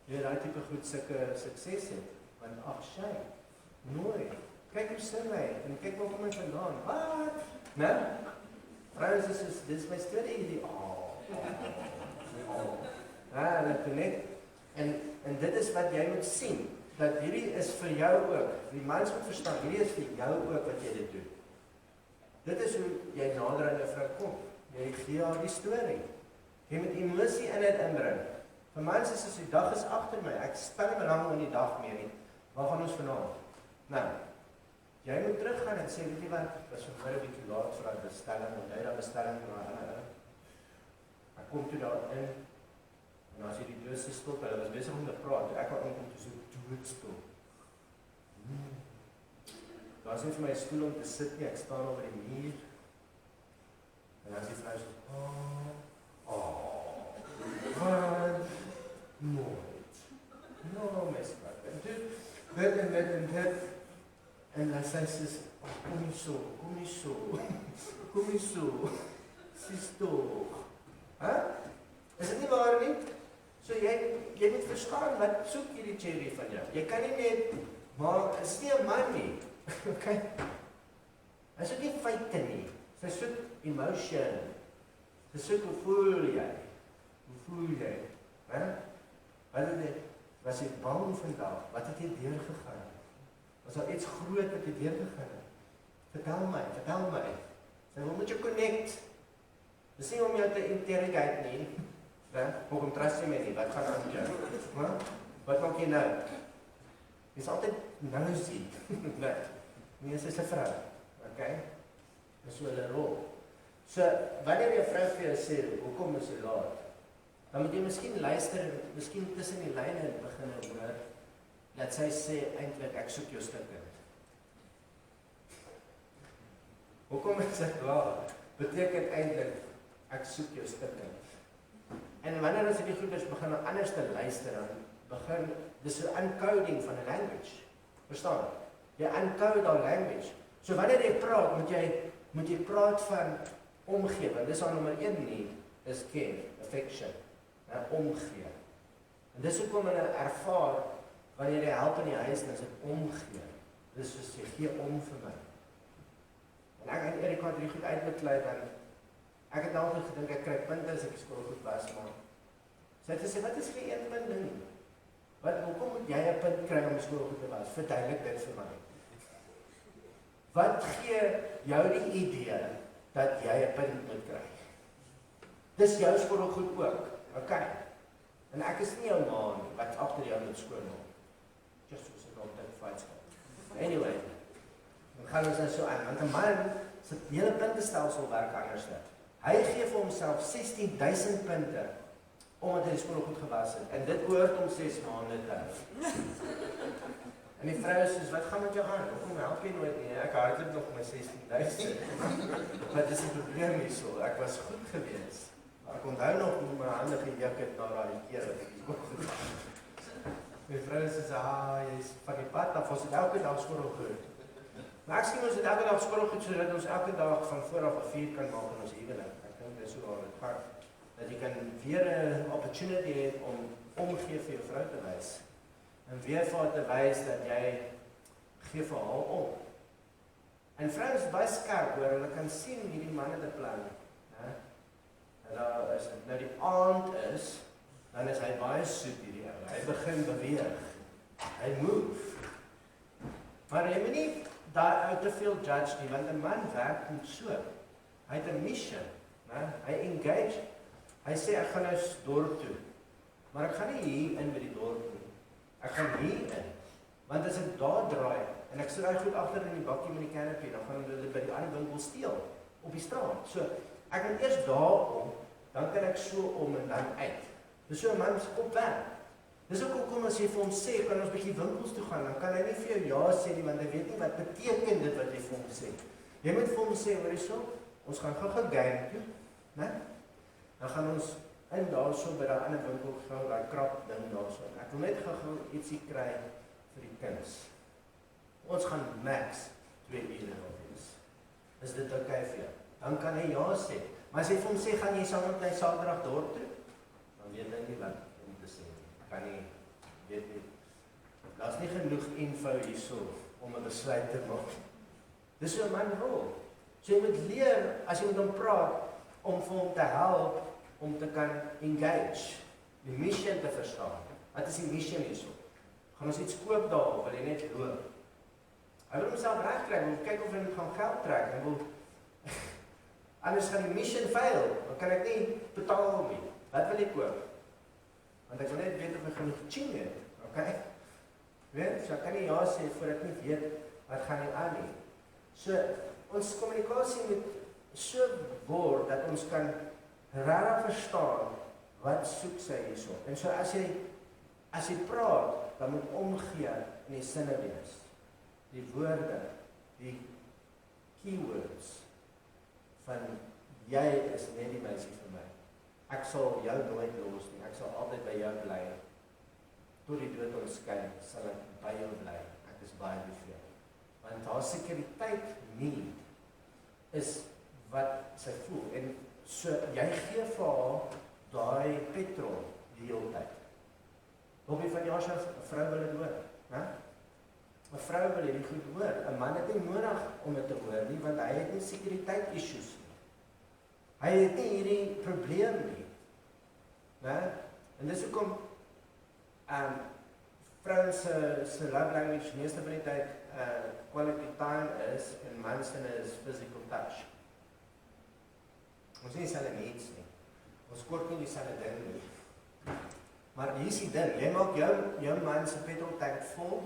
jy daai tipe goed sulke sukses het, want ag sy, mooi, kyk hoe sing hy, en kyk waar kom hy vandaan, wat, vrouens is, dit is my storie hierdie, dat connect, en dit is wat jy moet sien, dat hierdie is vir jou ook, die mans moet verstaan, hierdie is vir jou ook wat jy dit doen. Dit is hoe jy nader aan jou vrou kom, jy gee haar die storie, jy moet emosie in dit inbring. Vir mans is as die dag is agter my, ek stel nie belang in die dag meer nie, waar gaan ons vanaand? Nou, jy moet teruggaan en sê, weet jy wat, was vanmiddag 'n bietjie laat vir daai bestelling, want hy daai bestelling ek kom toe daarin, en as jy die deur stop, hulle was besig om te praat, ek wou inkom toe so doodstil. Daar is nie vir my 'n stoel om te sit nie, ek staan oor die muur, en as die vrou so, nooit, my skat, en toe, en dan sê sy, kom nie so, sies toch, is dit nie waar nie? So jy moet verstaan, wat soek hierdie cherry van jou? Jy kan nie net, maar is nie 'n man nie, okay? Hy soek nie feite nie, sy soek emotion, sy soek hoe voel jy, was jy bang vandag, wat het jy deurgegaan? Was daar iets groot wat jy deurgegaan het? Vertel my, sy wil met jou connect, dis nie om jou te interrogate nie, hoekom trust jy my nie, wat gaan aan met jou? Wat maak jy nou? Jy is altyd nosy, nee, sy is 'n vrou, okay? Dis so 'n rol. So, wanneer jy 'n vrou vir jou sê, hoekom is jy laat? Dan moet jy miskien luister, miskien tussen die lyne begin hoor, dat sy sê, eintlik, ek soek jou stukke. Hoekom is ek laat? Beteken eintlik, ek soek jou stukke. En wanneer as jy die goeders begin anders te luister, dan dis 'n uncoding van 'n language. Verstaan? Jy uncode daai language. So wanneer jy praat, moet jy praat van omgee, want dis al nommer 1 nie, is care, affection, omgee. En dis hoekom hulle ervaar, wanneer jy help in die huis, dan is dit omgee. Dis soos jy gee om vir my. En ek en Erika het hierdie goed uitbeklei, want ek het altyd gedink, ek kry punte as ek die skool goed was, maar sy het gesê, wat is vir 1 punt ding? Hoekom moet jy 'n punt kry om die skool goed te was? Verduidelik dit vir my. Wat gee jou die idee dat jy 'n punt moet kry? Dis jou skool goed ook, okay? En ek is nie jou ma nie, wat agter jou moet skoonmaak. Just soos ek altyd fights gehad. Anyway, dan gaan ons nou so aan, want 'n man se hele puntestelsel werk anders. Hy gee vir homself 16,000 punte, omdat hy die skool goed gewas het, en dit hoort om 6 maande te hou. En die vrou sê, wat gaan met jou aan? Hoekom help jy nooit nie? Ek hardloop nog my 16,000. Wat is die probleem hier so? Ek was goed gewees. Maar ek onthou nog hoe my hande gejuk het na daai keer wat ek die skool goed was. My vrou sê, jy is van die pad af, ons het elke dag skool goed. Maar ek sien ons het elke dag skorrelgoed sodat ons elke dag van vooraf 'n vuur kan maak in ons huwelik. Ek dink dis hoe waar dit gaan. Dat jy kan weer 'n opportunity hê om omgee vir jou vrou te wys. En weer vir haar te wys dat jy gee vir haar om. En vrouens is baie skerp hoor, hulle kan sien hierdie man het 'n plan. En daar is nou die aand is, dan is hy baie soet hierdie ou. Hy begin beweeg. Hy move. Maar jy moet nie daai ou te veel judge nie, want 'n man werk net so. Hy het 'n mission, né? Hy engage. Hy sê ek gaan nou dorp toe. Maar ek gaan nie hier in by die dorp nie. Ek gaan hier in. Want as ek daar draai en ek sit daai goed agter in die bakkie met die canopy, dan gaan hulle by die ander winkel steel op die straat. So ek gaan eers daarom, dan kan ek so om en dan uit. Dis so 'n man se kop werk. Dis ook hoekom as jy vir hom sê, kan ons bietjie winkels toe gaan, dan kan hy nie vir jou ja sê nie, want hy weet nie wat beteken dit wat jy vir hom sê. Jy moet vir hom sê, hoor hierso, ons gaan gou-gou game toe, né? Dan gaan ons in daarso by daai ander winkel gou daai krap ding daarso. Ek wil net gou-gou ietsie kry vir die kinders. Ons gaan max 2 ure wees. Is dit okay vir jou? Dan kan hy ja sê. Maar as jy vir hom sê, gaan jy saam met my Saterdag dorp toe? Dan weet hy nie wat om te sê. Kan nie, weet nie. Daar's nie genoeg info hierso om 'n besluit te maak. Dis so 'n man rol. So jy moet leer, as jy met hom praat, om vir hom te help, om te kan engage, die mission te verstaan. Wat is die mission hierso? Gaan ons iets koop daar, of wil jy net loop? Hy wil homself regkry, hy wil kyk of hy gaan geld trek, hy wil anders gaan die mission fail, dan kan ek nie betaal nie. Wat wil jy koop? Want ek wil net weet of ek genoeg ching het, okay? Weet, so ek kan nie ja sê voordat ek nie weet wat gaan nie aan nie. So, ons kommunikasie moet so word dat ons kan regtig verstaan wat soek sy hierso. En so as jy praat, dan moet omgee in die sinne wees. Die woorde, die keywords van jy is net die meisie vir my. Ek sal jou nooit los nie. Ek sal altyd by jou bly. Tot die dood ons skei, sal ek by jou bly. Ek is baie lief vir jou. Want haar sekuriteit nie is wat sy voel. En so jy gee vir haar daai petrol die hele tyd. Hoppie van jou as 'n vrou wil dit hoor, né? 'n Vrou wil hierdie goed hoor. 'n Man het nie nodig om dit te hoor nie, want hy het nie sekuriteit issues nie. Hy het nie hierdie probleem nie. Né? En dis hoekom vrouens se love language meeste van die tyd quality time is en mans is physical touch. Ons nie dieselfde needs nie. Ons kort nie dieselfde ding nie. Maar hier is die ding, jy maak jou man se petroltank vol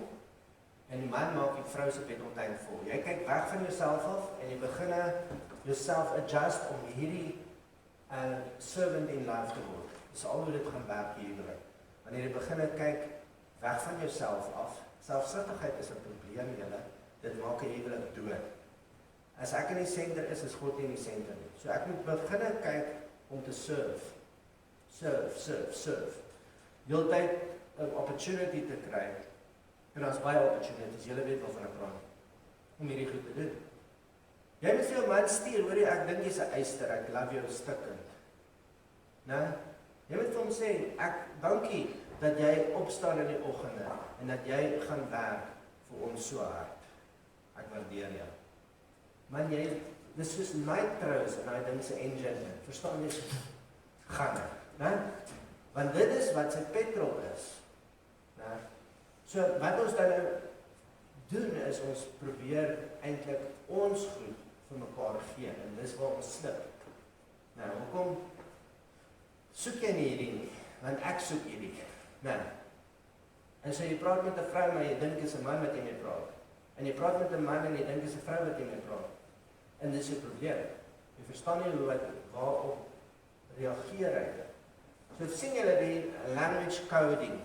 en die man maak die vrou se petroltank vol. Jy kyk weg van jouself af en jy begin yourself adjust om hierdie servant in love te word. Dis al hoe dit gaan werk hierbij. Wanneer jy begin kyk weg van jouself af, selfsugtigheid is 'n probleem julle, dit maak jy huwelik dood. As ek in die senter is God nie in die senter nie. So ek moet begin kyk om te serve. Heeltyd 'n opportunity te kry. En daar's baie opportunities, julle weet waarvan ek praat, om hierdie goed te doen. Jy moet vir jou man stuur, hoor jy, ek dink jy's 'n eyster, ek love jou stikkend. Né? Jy moet vir hom sê, ek dankie dat jy opstaan in die oggende en dat jy gaan werk vir ons so hard. Ek waardeer jou. Man, dis soos nitros en daai ding se engine, verstaan jy? Gaan, né? Want dit is wat sy petrol is. Né? So wat ons dan nou doen is ons probeer eintlik ons goed vir mekaar gee en dis waar ons slip. Nou, hoekom soek jy nie hierdie nie? Want ek soek hierdie. Nou. En so jy praat met 'n vrou maar jy dink is 'n man wat jy mee praat. En jy praat met 'n man en jy dink is 'n vrou wat jy mee praat. En dis 'n probleem. Jy verstaan nie hoe waarop reageer hy. So sien julle die language coding.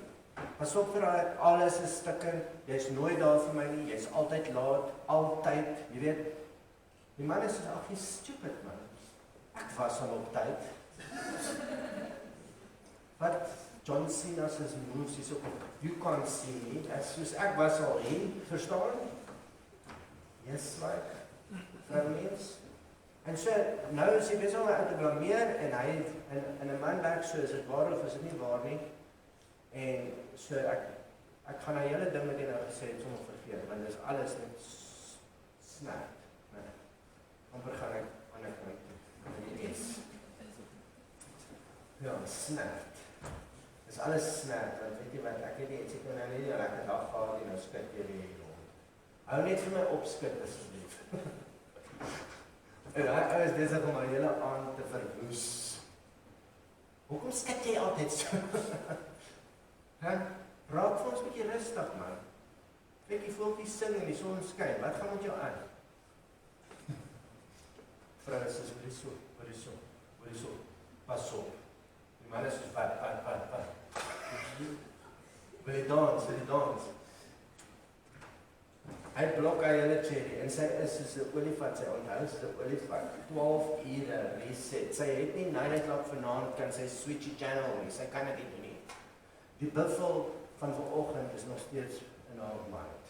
Pas op vir alles is stukken, jy's nooit daar vir my nie, jy's altyd laat, altyd, jy weet. Die man is ag, jy stupid man. Ek was al op tyd. Wat John Cena se moves is op, you can't see me, as soos ek was al hier, verstaan? yes, like, vir 'n mens. En so, nou is hy besig om my te blameer, en hy, en 'n man werk so, is dit waar of is dit nie waar nie? En so, ek gaan nou hele ding met jy nou gesê het, sommer vergeet, want dis alles net snap. Nee. Amper gaan ek ander kant toe, die S. Ja, snap. Dis alles snap, want weet jy wat, ek het nie, ek nou nie 'n lekker dag gehad, en nou skit jy die rond. Hou net vir my opskit, asseblief. En hy is besig om my hele aand te verwoes. Hoekom skit jy altyd so? Raak vir ons 'n bietjie rustig, man. Kyk, die voeltjies sing en die son skyn. Wat gaan met jou aan? Vrouens is hoor die so. Pas op. Die man is wat. Wil die dans. Hy blok hy hele cherry, en sy is soos 'n olifant, sy onthou soos 'n olifant, 12 ure reset. Sy het nie 9:00 vanaand kan sy switch die channel nie, sy kan dit nie doen nie. Die buffel van vanoggend is nog steeds in haar mind.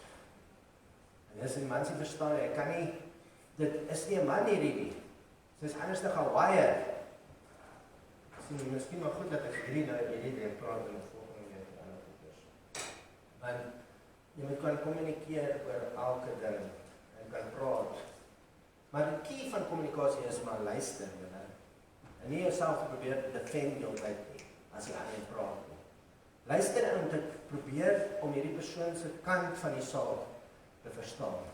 En dis die man se verstaan, hy kan nie, dit is nie 'n man hierdie nie. Sy is anders te gewire. Sien, miskien maar goed dat ek hierdie praat in die volgende week aan die goeders. Want jy moet kan kommunikeer oor elke ding en kan praat. Maar die key van kommunikasie is maar luister, en nie jouself te probeer defend jou tyd nie, as jy aan jy praat nie. Luister om te probeer om hierdie persoon se kant van die saak te verstaan.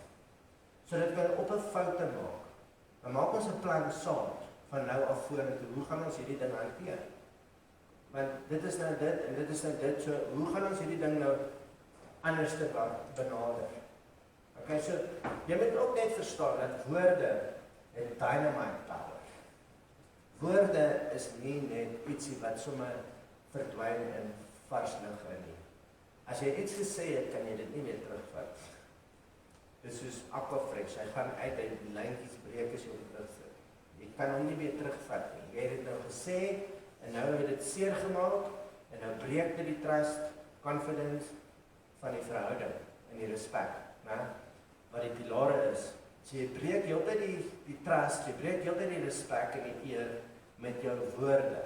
Sodat jy op 'n foute maak. Dan maak ons 'n plan saam van nou af vorentoe. Hoe gaan ons hierdie ding hanteer? Want dit is nou dit en dit is nou dit, so hoe gaan ons hierdie ding nou anders te benader? Okay, so jy moet ook net verstaan dat woorde het dynamite power. Woorde is nie net ietsie wat sommer verdwyn in vars lig in nie. As jy iets gesê het, kan jy dit nie meer terugvat. Dis soos AFRIKAANS, hy gaan uit, hy die lyntjies breek as jy op terugsit. Jy kan hom nie meer terugvat nie. Jy het dit nou gesê, en nou het dit seer gemaak, en nou breek dit die trust, confidence van die verhouding, en die respect, wat die pilare is. So jy breek heeltyd die trust, jy breek heeltyd die respect en die eer met jou woorde.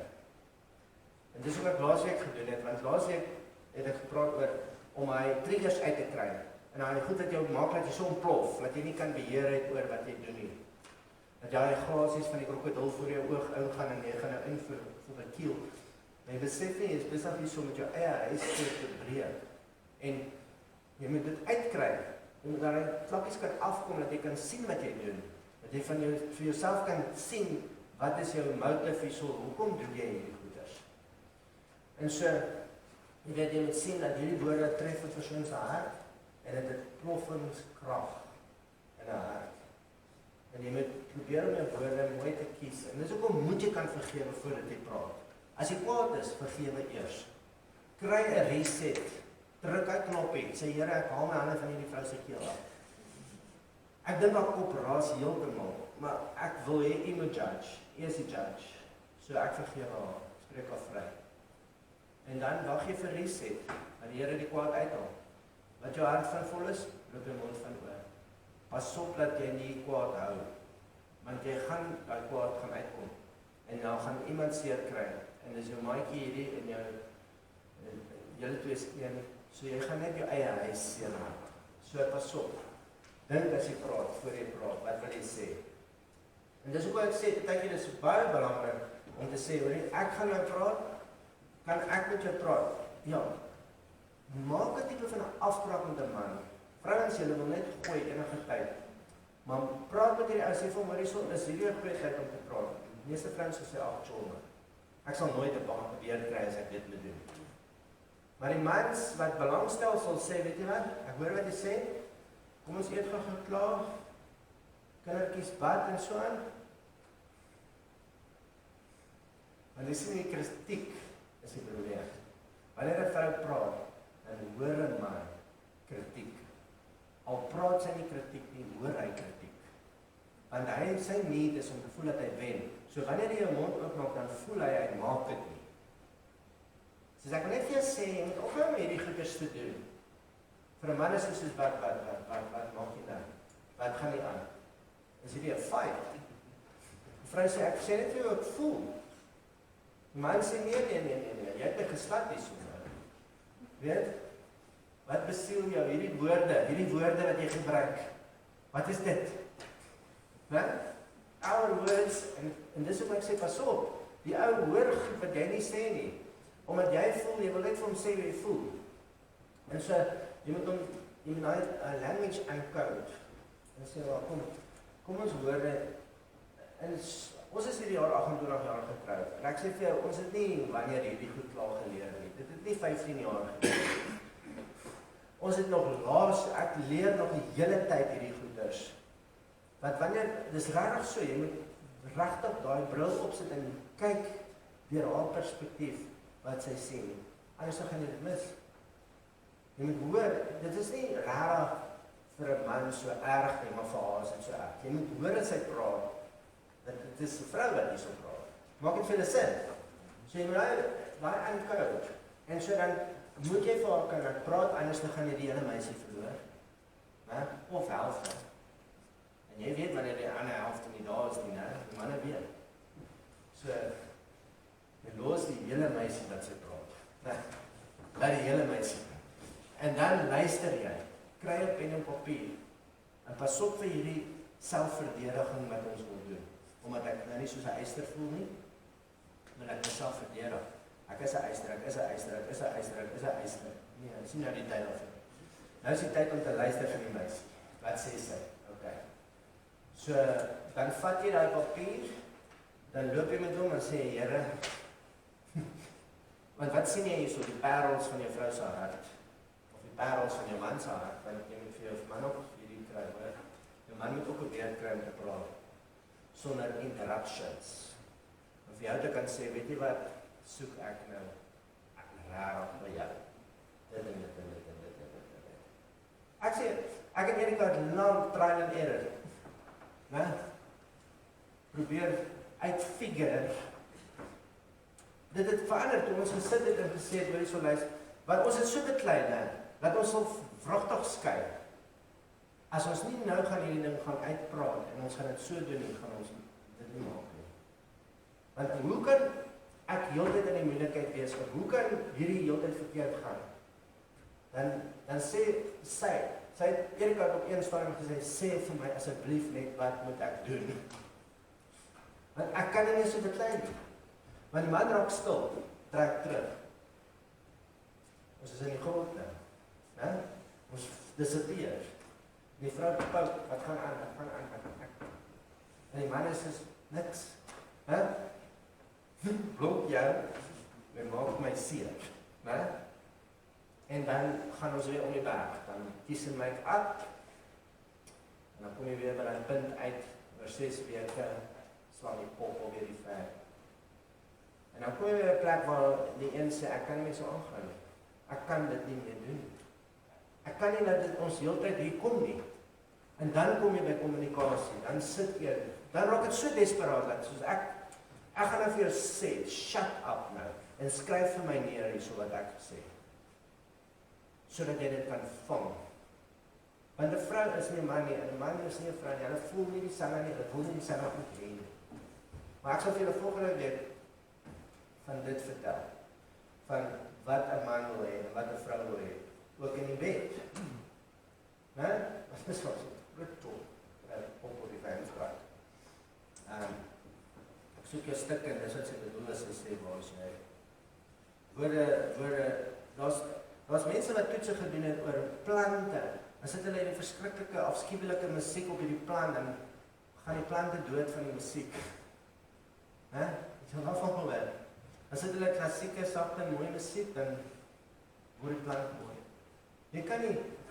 En dis wat ek laasweek gedoen het, want laasweek het ek gepraat oor om my triggers uit te kry. En dan goed dat jy maak dat jy so ontplof, dat jy nie kan beheer het oor wat jy doen nie. Dat jy die grasies van die krokodil voor jou oog ingaan en jy gaan nou in vir die kiel. Maar jy besef nie, jy is besig nie so met jou eie huis te breek. En jy moet dit uitkry, en dat jy klappies kan afkom, dat jy kan sien wat jy doen. Dat jy vir jouself kan sien, wat is jou motive hierso, hoekom doen jy hierdie goeders? En so, jy moet sien dat hierdie woorde tref 'n persoon se hart, en dit het ploffingskrag in 'n hart. En jy moet probeer om jou woorde mooi te kies. En dis hoekom moet jy kan vergewe voordat jy praat. As jy kwaad is, vergewe eers. Kry 'n reset. Druk uit knoppie. Sê Here, ek haal my hande van hierdie vrou se keel af. Ek dink haar kop raas heeltemal, maar ek wil hê u moet judge. U is die judge. So ek vergewe haar. Spreek haar vry. En dan wag jy vir reset. Dat die Here die kwaad uithaal. Wat jou hart van vol is, loop jou mond van oor. Pas op dat jy nie kwaad hou, want jy gaan daai kwaad gaan uitkom, en dan gaan iemand seer kry, en dis jou maatjie hierdie, en julle twee is een, so jy gaan net jou eie huis seer maak. So pas op, dink as jy praat, voor jy praat, wat wil jy sê? En dis ook wat ek sê, dit is baie belangrik, om te sê, ek gaan nou praat, kan ek met jou praat? Ja, maak 'n tipe van 'n afspraak met 'n man. Vrouens, julle wil net gooi enige tyd. Maar praat met hierdie ou, sê vir hom, Marisol, is hierdie 'n goeie tyd om te praat. Die meeste vrouens sê, ag, chome. Ek sal nooit 'n baan probeer kry as ek dit moet doen. Maar die mans wat belangstel sal sê, weet jy wat, ek hoor wat jy sê, kom ons eet gou klaar, kindertjies bad en so aan. Maar dis nie kritiek is die probleem. Wanneer 'n vrou praat, dan hoor 'n man kritiek. Al praat sy nie kritiek nie, hoor hy kritiek. Want sy need is om te voel dat hy wen. So wanneer jy jou mond oopmaak, dan voel hy maak dit nie. Soos ek wil net vir jou sê, jy moet ophou om hierdie goeders te doen. Vir 'n man is dit soos wat maak jy nou? Wat gaan nie aan? Is hierdie 'n fight? Die vrou sê, ek sê net vir jou wat ek voel. Die man sê, nee, jy het my geslat nie so. Weet? Wat besiel jou? Hierdie woorde wat jy gebruik. Wat is dit? Our words, en dis wat ek sê, pas op, die ou hoor goed wat jy nie sê nie. Omdat jy voel, jy wil net vir hom sê wat jy voel. En so, jy moet hom, jy moet nou language encode. En sê, kom ons hoor dit. En ons is hierdie jaar 28 jaar getroud. En ek sê vir jou, ons het nie wanneer hierdie goed klaar geleer nie. Dit het nie 15 jaar geleer. Ons het nog ek leer nog die hele tyd hierdie goeders. Want wanneer, dis regtig so, jy moet regtig daai bril opsit en kyk deur haar perspektief wat sy sien. Anders gaan jy dit mis. Jy moet hoor, dit is nie regtig vir 'n man so erg nie, maar vir haar is dit so erg. Jy moet hoor dat sy praat. Dit is 'n vrou wat hier so praat. Maak dit vir hulle sin. So jy moet daai encode. En so dan moet jy vir haar kan praat, anders dan gaan jy die hele meisie verloor. Of helfte. En jy weet wanneer die ander helfte nie daar is nie, die manne weet. So, jy los die hele meisie wat sy praat. Laat die hele meisie. En dan luister jy, kry 'n pen en papier, en pas op vir hierdie selfverdediging wat ons wil doen. Omdat ek nou nie soos 'n eister voel nie, maar ek myself verdedig. Ek is 'n eister, ek is 'n eister, ek is 'n eister, ek is 'n eister. Nee, dis nie nou die tyd daarvoor. Nou is die tyd om te luister vir die meisie. Wat sê sy? Okay. So, dan vat jy daai papier, dan loop jy met hom en sê, Here, want wat sien jy hier so, die parels van jou vrou se hart, of die parels van jou man se hart, want jy moet vir jou man ook hierdie kry, hoor. Jou man moet ook 'n weer kry om te praat, sonder interruptions. Of jy te kan sê, weet jy wat, soek ek nou, raar by jou. Ek sê, ek het Erika lang trial and error, probeer uitfigure. Dit het verander toe ons gesit het en gesê het, wil jy so luister, want ons het so beklei, dat ons sal vrugtig skei. As ons nie nou gaan hierdie ding gaan uitpraat, en ons gaan dit so doen, en gaan ons dit nie maak nie. Want hoe kan ek heeltyd in die moeilikheid wees, of hoe kan hierdie heeltyd verkeerd gaan? Dan sê sy het Erika op een stadium gesê, sê vir my asseblief net, wat moet ek doen? Want ek kan nie so beklei nie. Want die man raak stil, trek terug. Ons is in die grond nou. Ons disappear. Die vrou pout, wat gaan aan. En die man is niks. Blok jou, en maak my seer. En dan gaan ons weer om die berg. Dan kies hy my uit. En dan kom jy weer by die punt uit, oor 6 weke, slaan die pop op weer die ver. En dan kom jy weer 'n plek waar die een sê, ek kan nie meer so aangaan nie. Ek kan dit nie meer doen. Ek kan nie dat dit ons heeltyd hier kom nie. En dan kom jy by kommunikasie, dan sit jy, dan raak dit so desperaat, dat soos ek gaan nou vir jou sê, shut up nou, en skryf vir my neer hier so wat ek sê. Sodat jy dit kan vang. Want 'n vrou is nie 'n man nie, en 'n man is nie 'n vrou nie, hulle voel nie dieselfde nie, hulle voel nie dieselfde goed hê nie. Maar ek sal vir julle volgende week van dit vertel, van wat 'n man wil hê, en wat 'n vrou wil hê, ook in die bed. Wat is wat? Groot tool, op die vijfstraat. Ek soek jou stuk en dis wat sy bedoel is, en sê, waar is jy? Daar's mense wat toetse gedoen het oor plante, dan sit hulle in die verskriklike, afskuwelike musiek op hierdie plant, en gaan die plante dood van die musiek. Het jy al van gehoor? Dan sit hulle klassieke, sagte, mooie musiek, dan word die plant mooi.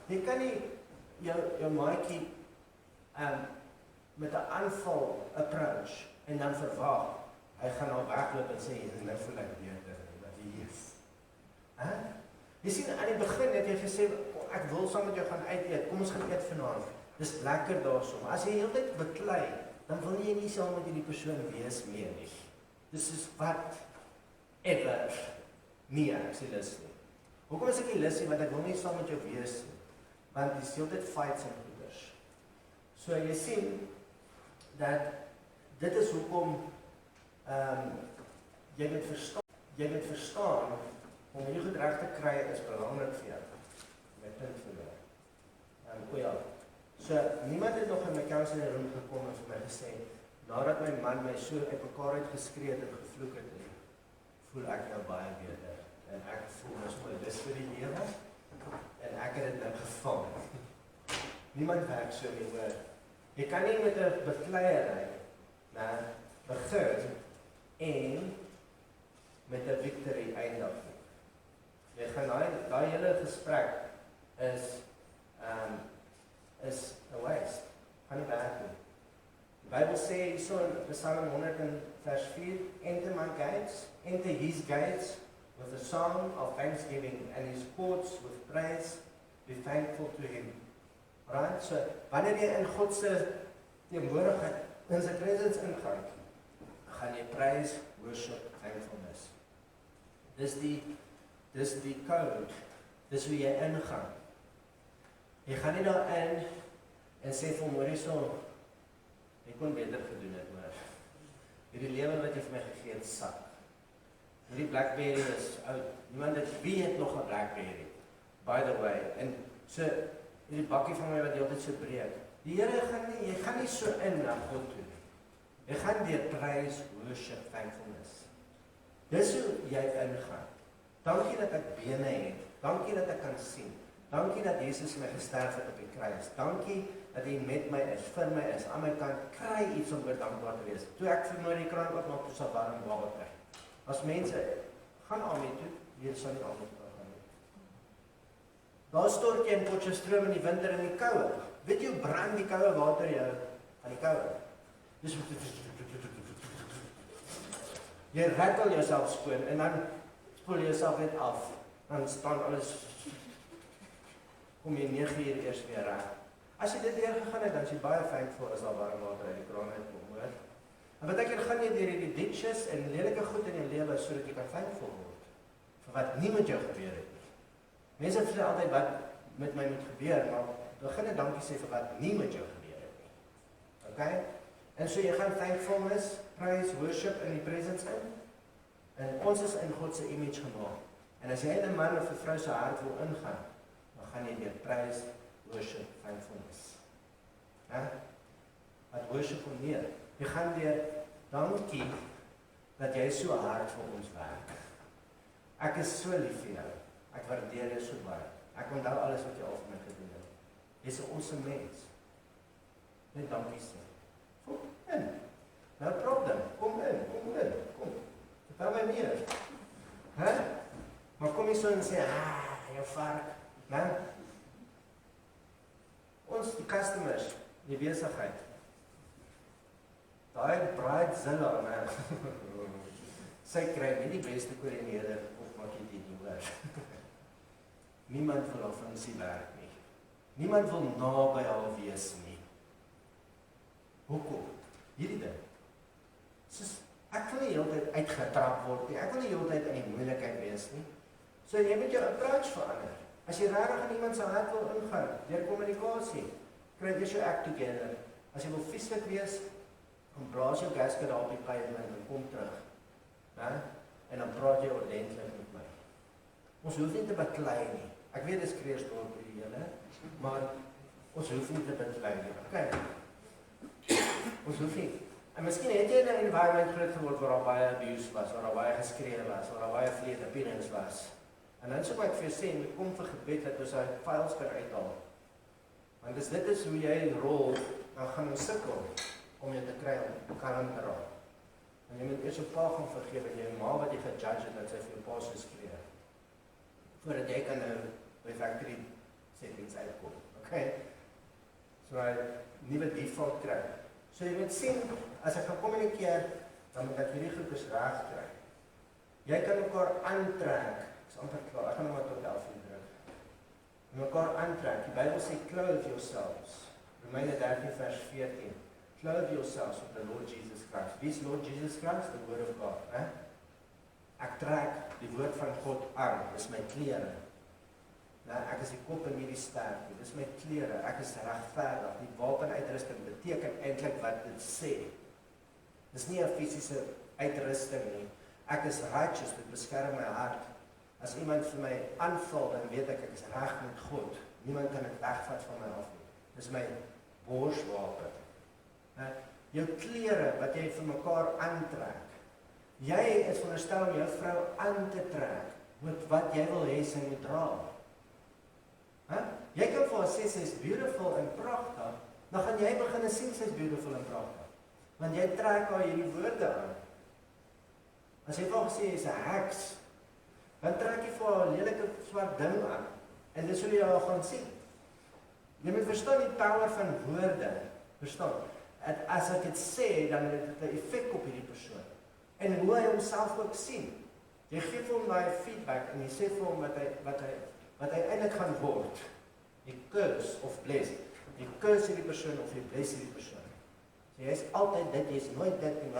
Jy kan nie jou maatjie met 'n aanval approach, en dan verwag, hy gaan nou wegloop en sê, nou voel ek beter, wat hy is. Jy sien, aan die begin het jy gesê, ek wil saam met jou gaan uit eet, kom ons gaan eet vanaand, dis lekker daarso, maar as jy heeltyd beklei, dan wil jy nie saam met die persoon wees meer nie. Dis is wat, ever, nie, ek sê lus nie. Hoekom is ek nie lus nie, want ek wil nie saam met jou wees nie, want die is heeltyd fights en goeders. So jy sien dat dit is hoekom jy moet verstaan om hierdie goed reg te kry is belangrik vir jou. My punt verloor. O ja, so niemand het nog in my counseling room gekom en vir my gesê, nadat my man my so uit mekaar uitgeskree het en gevloek het, voel ek nou baie beter. En ek voel nou so dis vir die lewe en ek het dit nou gevang. Niemand werk so nie hoor. Jy kan nie met 'n bekleierery begin en met 'n victory eindig nie. Jy gaan daai hele gesprek is 'n waste. Gaan nie werk nie. Die Bybel sê hierso in Psalm 100 in vers 4, enter my gates, enter his gates with a song of thanksgiving and his courts with praise, be thankful to him. Right? So, wanneer jy in God se teenwoordigheid in sy presence ingaan, gaan jy praise, worship, thankfulness. Dis die code. Dis hoe jy ingaan. Jy gaan nie daar in en sê vir hom, hierso, jy kon beter gedoen het, maar hierdie lewe wat jy vir my gegee het, sak. Hierdie Blackberry is oud. Niemand het nog 'n Blackberry. By the way, en so hierdie bakkie van my wat heeltyd so breek. Die Here jy gaan nie so in na God toe nie. Jy gaan deur praise, worship, thankfulness. Dis hoe jy ingaan. Dankie dat ek bene het. Dankie dat ek kan sien. Dankie dat Jesus my gesterf het op die kruis. Dankie dat hy met my is, vir my is, aan my kant, kry iets om oor dankbaar te wees. Toe ek vermoor die kraan oopmaak, toe sal warm water. As mense, gaan daarmee toe, hier sal nie almal gaan nie. Daar stort jy in Potchefstroom in die winter in die koue. Weet jy hoe brand die koue water jou aan die koue? Dus jy rattel jouself skoon en dan spoel jy jouself net af. Dan staan alles, kom jy 9 uur eers weer reg. As jy dit deurgegaan het, dan is jy baie thankful as daar warm water uit die kraan uitkom, hoor. En wat ek gaan jy deur hierdie ditches en lelike goed in jou lewe sodat jy kan thankful word vir wat nie met jou gebeur het nie. Mense sê altyd wat met my moet gebeur, maar begin 'n dankie sê vir wat nie met jou gebeur het nie. Okay? En so jy gaan thankfulness, praise, worship in die presence in. En ons is in God se image gemaak. En as jy in 'n man of 'n vrou se hart wil ingaan, dan gaan jy deur praise, worship, thankfulness. Wat worship hom meer. Jy gaan deur dankie dat jy so hard vir ons werk. Ek is so lief vir jou. Ek waardeer jou so baie. Ek onthou alles wat jy al vir my gedoen het. Jy's 'n awesome mens. Net dankie sê. Kom in. No problem. Kom in. Kom. Vertel my meer. Maar kom nie so en sê, jou vark. Ons, die customers, die besigheid. Daai Bridezilla, sy kry nie die beste koördineerder of maak jy dit nie hoor. Niemand wil haar funksie werk nie. Niemand wil naby haar wees nie. Hoekom? Hierdie ding. Soos, ek wil nie heeltyd uitgetrap word nie. Ek wil nie heeltyd in die moeilikheid wees nie. So jy moet jou approach verander. As jy regtig in iemand se hart wil ingaan, deur kommunikasie, kry jy jou act together. As jy wil vieslik wees, dan blaas jou gasket daar op die pavement en kom terug. En dan praat jy ordentlik met my. Ons hoef nie te beklei nie. Ek weet dis Kreersdorp vir die hele, maar ons hoef nie te beklei nie. Okay. Ons hoef nie. En miskien het jy in 'n environment groot geword waar daar baie abuse was, waar daar baie geskree was, waar daar baie vleet appearance was. En dan sou ek vir jou sê, jy kom vir gebed dat ons daai files kan uithaal. Want dit is hoe jy rol, dan gaan ons sukkel om jou te kry om kalm te raak. En jy moet eers jou pa gaan vergewe en jou ma wat jy gejudge het dat sy vir jou pa so skree. Voordat jy kan nou by factory settings uitkom. Okay? So hy nuwe default kry. So jy moet sien, as ek gaan kommunikeer, dan moet ek hierdie goeders reg kry. Jy kan mekaar aantrek. Ek is amper klaar, ek gaan nog maar tot 11 uur druk. Mekaar aantrek. Die Bybel sê, clothe yourselves. Romeine 13 vers 14. Clothe yourselves with the Lord Jesus Christ. Wie is Lord Jesus Christ? The Word of God. Ek trek die woord van God aan. Dis my klere. Nou, ek is die kop en nie die stert nie. Dis my klere, ek is regverdig. Die wapenuitrusting beteken eintlik wat dit sê. Dis nie 'n fisiese uitrusting nie. Ek is righteous, dit beskerm my hart. As iemand vir my aanval, dan weet ek is reg met God. Niemand kan dit wegvat van my af nie. Dis my borswapen. Jou klere wat jy vir mekaar aantrek. Jy is veronderstel om jou vrou aan te trek met wat jy wil hê sy moet dra. Jy kan vir haar sê sy is beautiful en pragtig, dan gaan jy begin sien sy is beautiful en pragtig. Want jy trek haar hierdie woorde aan. As jy vir haar sê jy is 'n heks, dan trek jy vir haar 'n lelike swart ding aan. En dis hoe jy haar gaan sien. Jy moet verstaan die power van woorde. Verstaan? As ek dit sê, dan het dit 'n effek op hierdie persoon. En hoe hy homself ook sien. Jy gee vir hom daai feedback en jy sê vir hom wat hy eintlik gaan word. Jy curse of bless. Jy curse hierdie persoon of jy bless hierdie persoon. So jy is altyd dit, jy is nooit dit en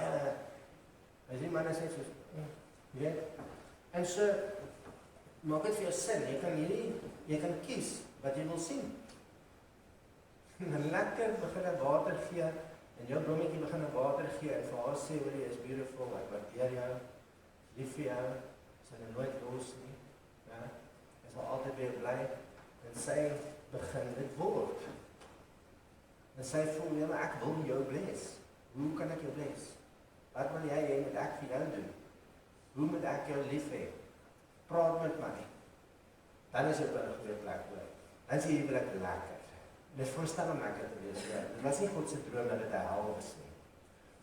as die manne sê soos, jy weet. En so, maak dit vir jou sin. Jy kan kies wat jy wil sien. En lekker begin water gee, en jou blommetjie begin water gee, en vir haar sê, jy is beautiful, ek waardeer jou, lief vir jou, sy het nooit los nie, ja, sy sal altyd weer bly, en sy begin dit word. En sy voel, ja, maar ek wil jou bless. Hoe kan ek jou bless? Wat wil jy moet ek vir jou doen? Hoe moet ek jou lief hê? Praat met my. Dan is dit op 'n goeie plek hoor. Dan is die huwelik lekker. Dit is veronderstel om lekker te wees. Ja. Dit was nie God se droom dat dit 'n hel is nie.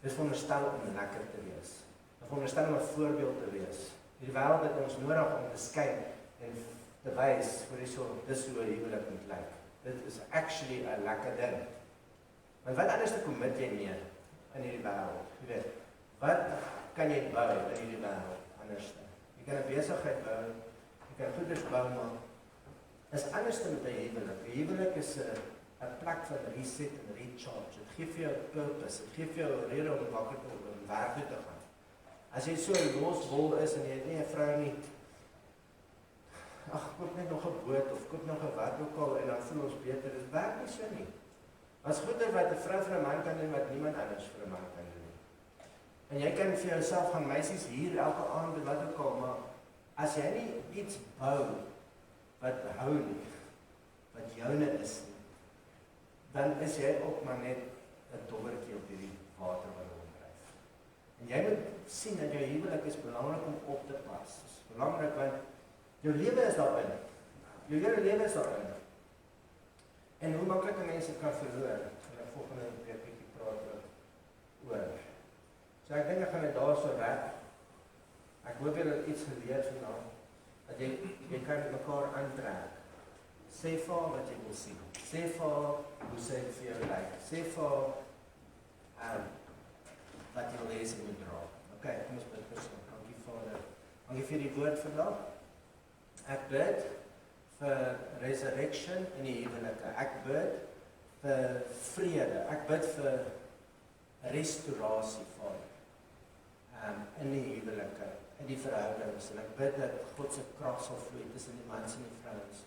Dit is veronderstel om lekker te wees. Dit is veronderstel om 'n voorbeeld te wees. Hierdie wêreld het ons nodig om te skyn en te wys vir dis hoe 'n huwelik moet lyk. Dit is actually 'n lekker ding. Want wat anders te commit jy mee in hierdie wêreld? Jy weet, wat kan jy bou in hierdie wêreld anders? Jy kan 'n besigheid bou, jy kan goeders bou, maar is anders met 'n huwelik. 'n Huwelik is 'n plek van reset en recharge. Dit gee vir jou purpose, dit gee vir jou 'n rede om wakker te word en werk toe te gaan. As jy so loswol is en jy het nie 'n vrou nie, ag, koop net nog 'n boot of koop nog 'n wat ook al en dan voel ons beter. Dit werk nie so nie. As goeie wat 'n vrou vir 'n man kan doen wat niemand anders vir 'n man kan doen nie. En jy kan vir jouself gaan meisies hier elke aand en wat ook al, maar as jy nie iets bou wat hou nie, wat joune is nie, dan is jy ook maar net 'n dobbertjie op hierdie water wat ronddryf. En jy moet sien dat jou huwelik is belangrik om op te pas. Dit is belangrik want jou lewe is daarin. Jou hele lewe is daarin. En hoe maklik mense kan verloor. En ek volgende weer bietjie praat oor. So ek dink ek gaan dit daarso reg. Ek hoop jy het iets geleer vanaand. Dat jy kan mekaar aantrek. Sê vir haar wat jy wil sien. Sê vir haar hoe sy vir jou lyk. Sê vir haar wat jy wil hê sy moet dra. Okay, kom ons bid vir son. Dankie Vader. Dankie vir die woord vandag. Ek bid vir resurrection in die huwelike. Ek bid vir vrede. Ek bid vir restaurasie Vader. In die huwelike, in die verhoudings. En ek bid dat God se krag sal vloei tussen die mans en die vrouens.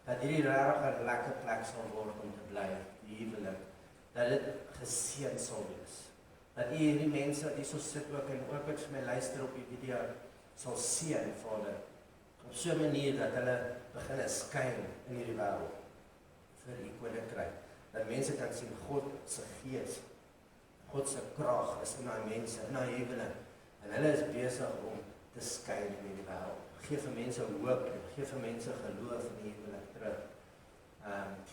Dat hierdie regtig 'n lekker plek sal word om te bly, die huwelik. Dat dit geseën sal wees. Dat u hierdie mense wat hier so sit ook en ook wat vir my luister op die video sal seën, Vader. Op so 'n manier dat hulle begin skyn in hierdie wêreld vir die koninkryk. Dat mense kan sien God se gees, God se krag is in daai mense, in daai huwelik. En hulle is besig om te skyn in hierdie wêreld. Gee vir mense hoop en gee vir mense geloof in die huwelik terug.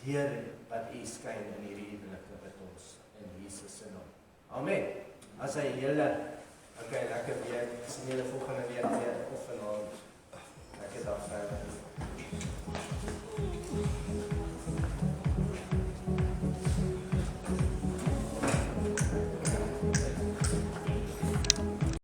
Deur wat u skyn in hierdie huwelike met ons in Jesus se naam. Amen. As hy julle, okay, lekker weer, sien julle volgende week weer of vanaand. Lekker dag verder.